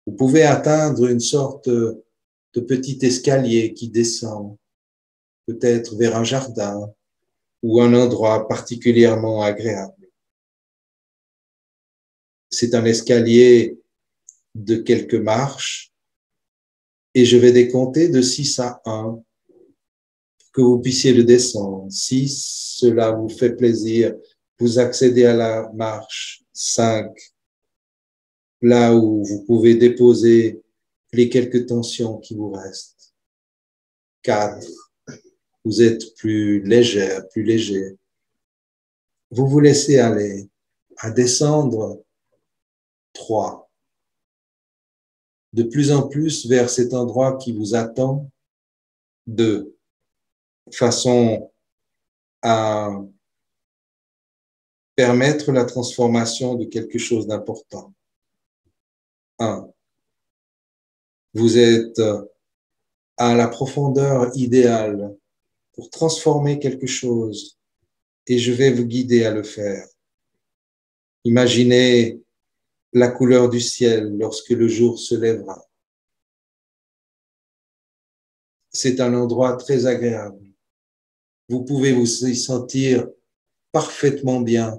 vous pouvez atteindre une sorte de petit escalier qui descend, peut-être vers un jardin ou un endroit particulièrement agréable. C'est un escalier de quelques marches et je vais décompter de 6 à 1 que vous puissiez le descendre. Si cela vous fait plaisir, vous accédez à la marche 5, là où vous pouvez déposer les quelques tensions qui vous restent. 4, vous êtes plus légère, plus léger. Vous vous laissez aller à descendre. 3, de plus en plus vers cet endroit qui vous attend. 2, façon à permettre la transformation de quelque chose d'important. 1, vous êtes à la profondeur idéale pour transformer quelque chose et je vais vous guider à le faire. Imaginez la couleur du ciel lorsque le jour se lèvera. C'est un endroit très agréable. Vous pouvez vous y sentir parfaitement bien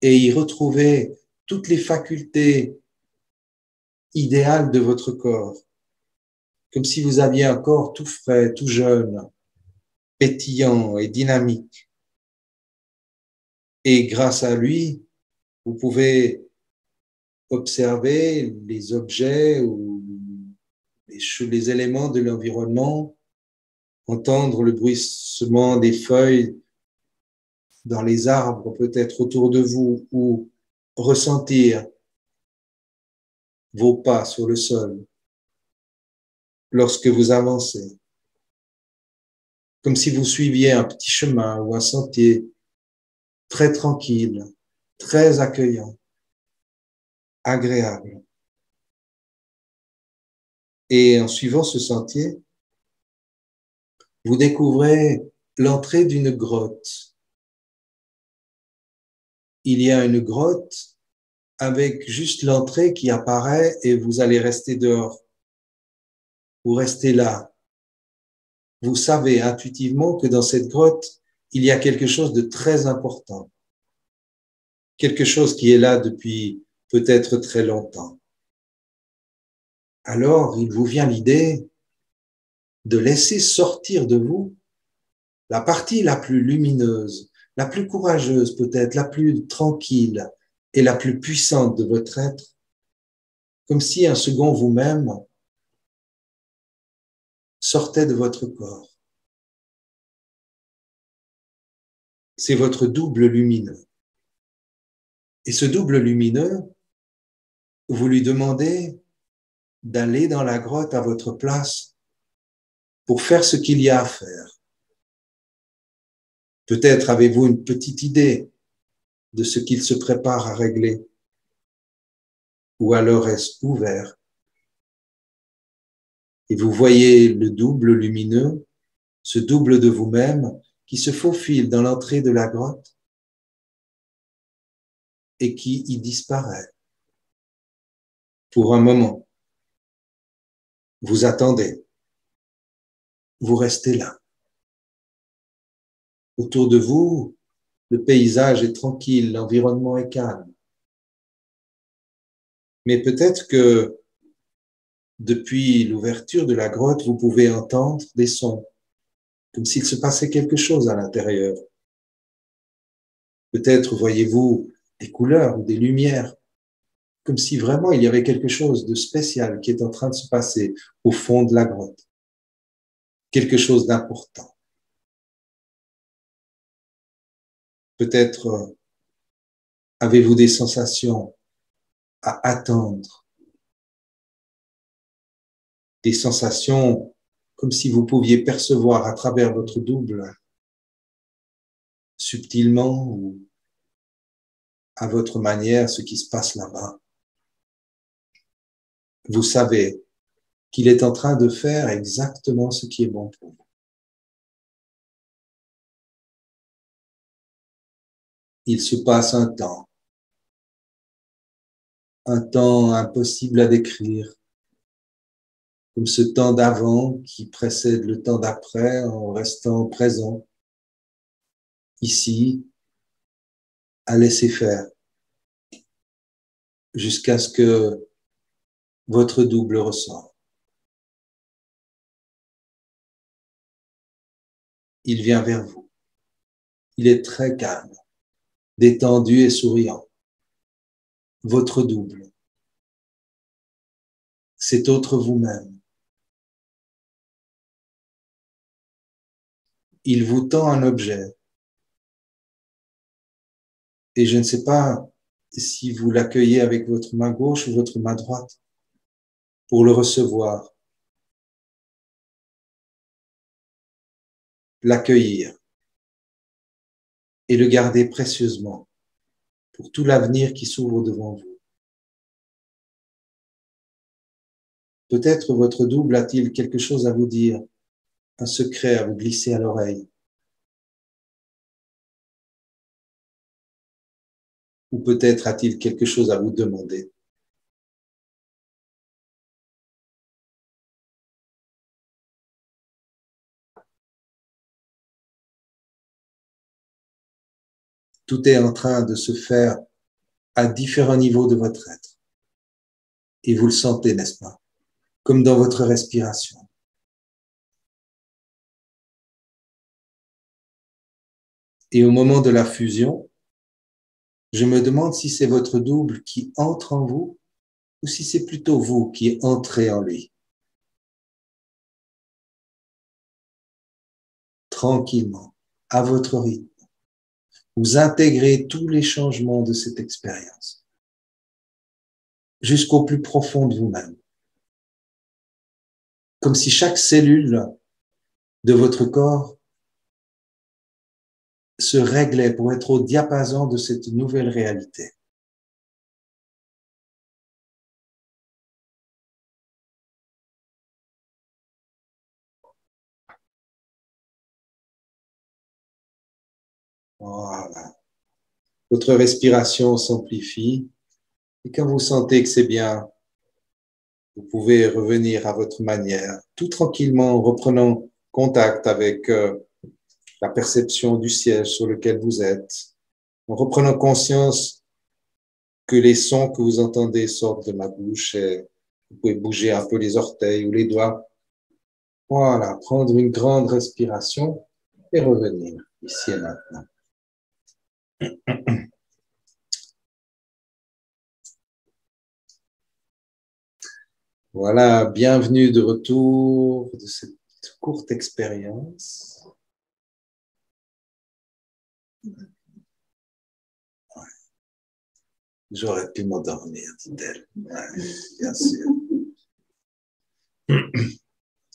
et y retrouver toutes les facultés idéales de votre corps, comme si vous aviez un corps tout frais, tout jeune, pétillant et dynamique. Et grâce à lui, vous pouvez observer les objets ou les éléments de l'environnement, entendre le bruissement des feuilles dans les arbres peut-être autour de vous ou ressentir vos pas sur le sol lorsque vous avancez, comme si vous suiviez un petit chemin ou un sentier très tranquille, très accueillant, agréable. Et en suivant ce sentier, vous découvrez l'entrée d'une grotte. Il y a une grotte avec juste l'entrée qui apparaît et vous allez rester dehors. Vous restez là. Vous savez intuitivement que dans cette grotte, il y a quelque chose de très important. Quelque chose qui est là depuis peut-être très longtemps. Alors, il vous vient l'idée de laisser sortir de vous la partie la plus lumineuse, la plus courageuse peut-être, la plus tranquille et la plus puissante de votre être, comme si un second vous-même sortait de votre corps. C'est votre double lumineux. Et ce double lumineux, vous lui demandez d'aller dans la grotte à votre place pour faire ce qu'il y a à faire. Peut-être avez-vous une petite idée de ce qu'il se prépare à régler, ou alors est-ce ouvert. Et vous voyez le double lumineux, ce double de vous-même qui se faufile dans l'entrée de la grotte et qui y disparaît pour un moment. Vous attendez, vous restez là. Autour de vous, le paysage est tranquille, l'environnement est calme. Mais peut-être que depuis l'ouverture de la grotte, vous pouvez entendre des sons, comme s'il se passait quelque chose à l'intérieur. Peut-être voyez-vous des couleurs ou des lumières, comme si vraiment il y avait quelque chose de spécial qui est en train de se passer au fond de la grotte. Quelque chose d'important. Peut-être avez-vous des sensations à attendre, des sensations comme si vous pouviez percevoir à travers votre double, subtilement ou à votre manière, ce qui se passe là-bas. Vous savez qu'il est en train de faire exactement ce qui est bon pour vous. Il se passe un temps impossible à décrire, comme ce temps d'avant qui précède le temps d'après en restant présent, ici, à laisser faire, jusqu'à ce que votre double ressort. il vient vers vous. Il est très calme, détendu et souriant. Votre double. Cet autre vous-même. Il vous tend un objet. Et je ne sais pas si vous l'accueillez avec votre main gauche ou votre main droite pour le recevoir. L'accueillir et le garder précieusement pour tout l'avenir qui s'ouvre devant vous. Peut-être votre double a-t-il quelque chose à vous dire, un secret à vous glisser à l'oreille. Ou peut-être a-t-il quelque chose à vous demander. Tout est en train de se faire à différents niveaux de votre être. Et vous le sentez, n'est-ce pas? Comme dans votre respiration. Et au moment de la fusion, je me demande si c'est votre double qui entre en vous ou si c'est plutôt vous qui entrez en lui. Tranquillement, à votre rythme. Vous intégrez tous les changements de cette expérience jusqu'au plus profond de vous-même. Comme si chaque cellule de votre corps se réglait pour être au diapason de cette nouvelle réalité. Voilà. Votre respiration s'amplifie et quand vous sentez que c'est bien, vous pouvez revenir à votre manière, tout tranquillement en reprenant contact avec la perception du siège sur lequel vous êtes, en reprenant conscience que les sons que vous entendez sortent de ma bouche et vous pouvez bouger un peu les orteils ou les doigts. Voilà, prendre une grande respiration et revenir ici et maintenant. Voilà, bienvenue de retour de cette courte expérience. Ouais. J'aurais pu m'endormir, dit-elle. Ouais, bien sûr.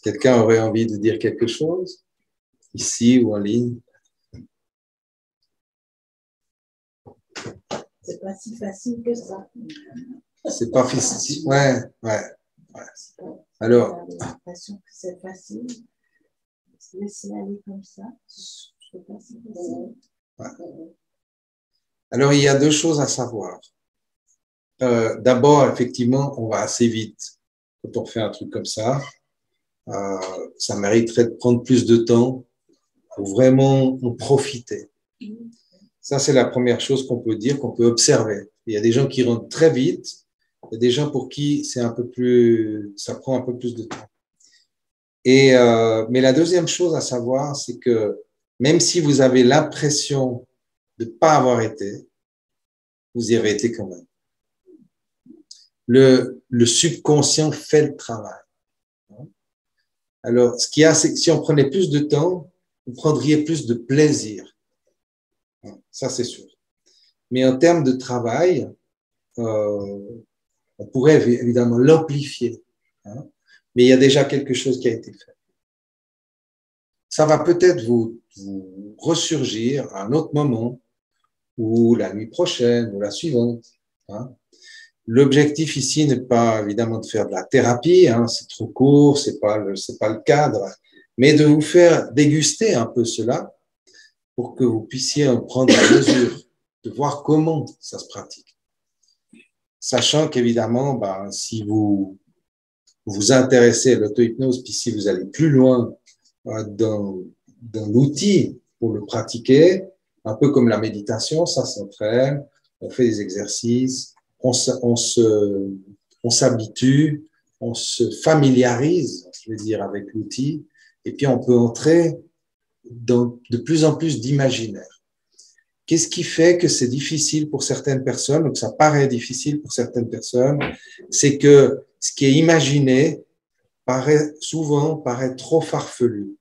Quelqu'un aurait envie de dire quelque chose, ici ou en ligne? C'est pas si facile que ça. C'est pas facile. Ouais. Alors. J'ai l'impression que c'est facile. Se laisser aller comme ça. Je sais pas si c'est facile. Ouais. Alors, il y a deux choses à savoir. D'abord, effectivement, on va assez vite quand on fait un truc comme ça. Ça mériterait de prendre plus de temps pour vraiment en profiter. Ça, c'est la première chose qu'on peut dire, qu'on peut observer. Il y a des gens qui rentrent très vite, il y a des gens pour qui c'est un peu plus, ça prend un peu plus de temps. Mais la deuxième chose à savoir, c'est que même si vous avez l'impression de ne pas avoir été, vous y avez été quand même. Le subconscient fait le travail. Alors, ce qu'il y a, c'est que si on prenait plus de temps, vous prendriez plus de plaisir. Ça, c'est sûr. Mais en termes de travail, on pourrait évidemment l'amplifier. Mais il y a déjà quelque chose qui a été fait. Ça va peut-être vous ressurgir à un autre moment, ou la nuit prochaine, ou la suivante. L'objectif ici n'est pas évidemment de faire de la thérapie, c'est trop court, c'est pas le cadre, mais de vous faire déguster un peu cela pour que vous puissiez en prendre la mesure, de voir comment ça se pratique. Sachant qu'évidemment, si vous vous intéressez à l'auto-hypnose, puis si vous allez plus loin dans l'outil pour le pratiquer, un peu comme la méditation, ça s'entraîne, on fait des exercices, on s'habitue, on se familiarise, je veux dire, avec l'outil, et puis on peut entrer de plus en plus d'imaginaire. Qu'est-ce qui fait que c'est difficile pour certaines personnes, ou que ça paraît difficile pour certaines personnes? C'est que ce qui est imaginé souvent paraît trop farfelu,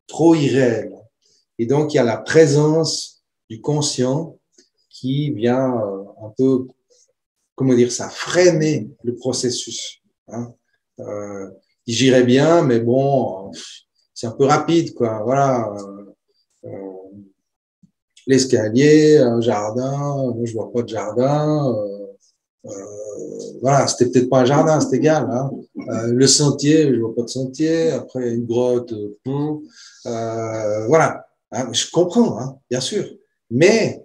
trop irréel. Et donc, il y a la présence du conscient qui vient un peu, comment dire ça, freiner le processus. Hein. J'irais bien, mais bon, c'est un peu rapide, quoi. Voilà. L'escalier, un jardin, moi je vois pas de jardin. Voilà, c'était peut-être pas un jardin, c'est égal. Hein. Le sentier, je vois pas de sentier. Après, une grotte, voilà. Hein, je comprends, hein, bien sûr. Mais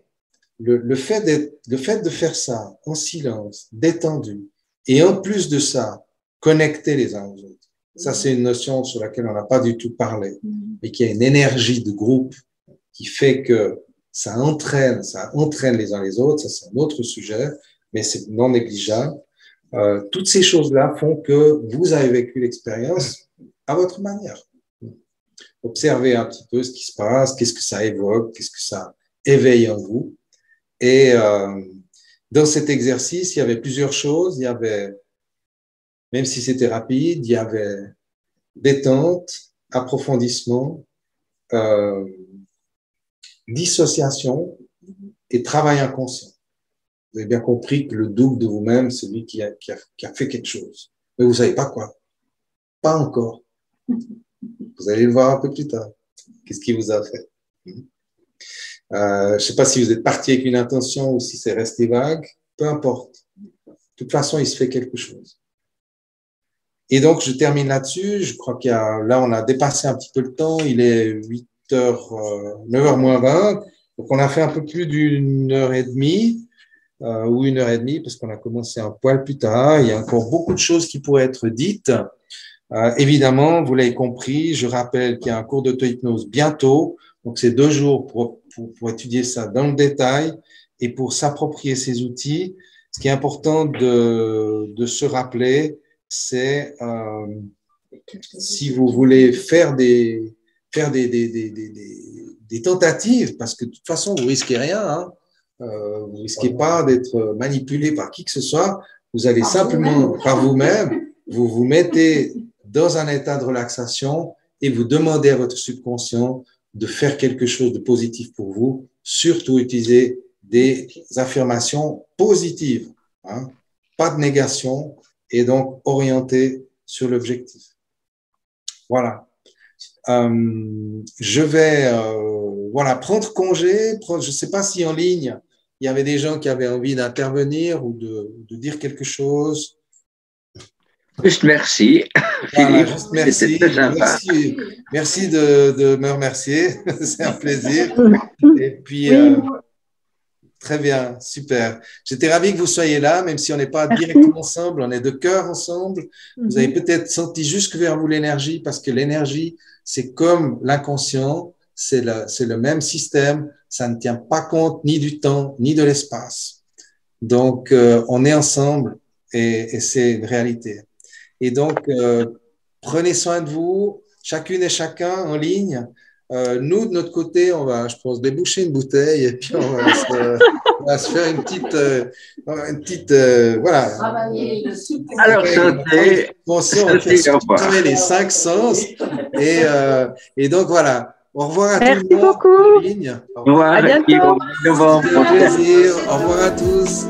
le fait de faire ça en silence, détendu, et en plus de ça, connecter les uns aux autres. Ça, c'est une notion sur laquelle on n'a pas du tout parlé, mais qui a une énergie de groupe qui fait que ça entraîne les uns les autres. Ça, c'est un autre sujet, mais c'est non négligeable. Toutes ces choses-là font que vous avez vécu l'expérience à votre manière. Observez un petit peu ce qui se passe, qu'est-ce que ça évoque, qu'est-ce que ça éveille en vous. Et dans cet exercice, il y avait plusieurs choses. Il y avait, même si c'était rapide, il y avait détente, approfondissement, dissociation et travail inconscient. Vous avez bien compris que le double de vous-même, c'est lui qui a fait quelque chose. Mais vous ne savez pas quoi. Pas encore. Vous allez le voir un peu plus tard. Qu'est-ce qui vous a fait? Je ne sais pas si vous êtes parti avec une intention ou si c'est resté vague. Peu importe. De toute façon, il se fait quelque chose. Et donc, je termine là-dessus. Je crois là, on a dépassé un petit peu le temps. Il est 9h moins 20. Donc, on a fait un peu plus d'une heure et demie. Ou 1h30 parce qu'on a commencé un poil plus tard. Il y a encore beaucoup de choses qui pourraient être dites. Évidemment, vous l'avez compris, je rappelle qu'il y a un cours d'auto-hypnose bientôt. Donc, c'est 2 jours pour étudier ça dans le détail et pour s'approprier ces outils. Ce qui est important de se rappeler, c'est si vous voulez faire des tentatives, parce que de toute façon, vous risquez rien, hein. Vous ne risquez pas d'être manipulé par qui que ce soit. Vous allez simplement, par vous-même, vous vous mettez dans un état de relaxation et vous demandez à votre subconscient de faire quelque chose de positif pour vous. Surtout, utilisez des affirmations positives, hein, pas de négation, et donc orienté sur l'objectif. Voilà. Je vais prendre congé. Je ne sais pas si en ligne, il y avait des gens qui avaient envie d'intervenir ou de dire quelque chose. Juste merci. Voilà, Philippe, juste merci. très sympa. Merci de me remercier. C'est un plaisir. Et puis, très bien, super. J'étais ravi que vous soyez là, même si on n'est pas directement ensemble, on est de cœur ensemble. Vous avez peut-être senti jusque vers vous l'énergie, parce que l'énergie, c'est comme l'inconscient, c'est le même système. Ça ne tient pas compte ni du temps, ni de l'espace. Donc, on est ensemble et c'est une réalité. Et donc, prenez soin de vous, chacune et chacun en ligne. Nous, de notre côté, on va, je pense, déboucher une bouteille et puis on va se faire une petite voilà. Alors, santé. On va travailler les 5 sens. Et donc, voilà. Au revoir à Merci tout le monde beaucoup. en ligne. Au revoir. À bientôt. Novembre. C'était un plaisir. Au revoir à tous.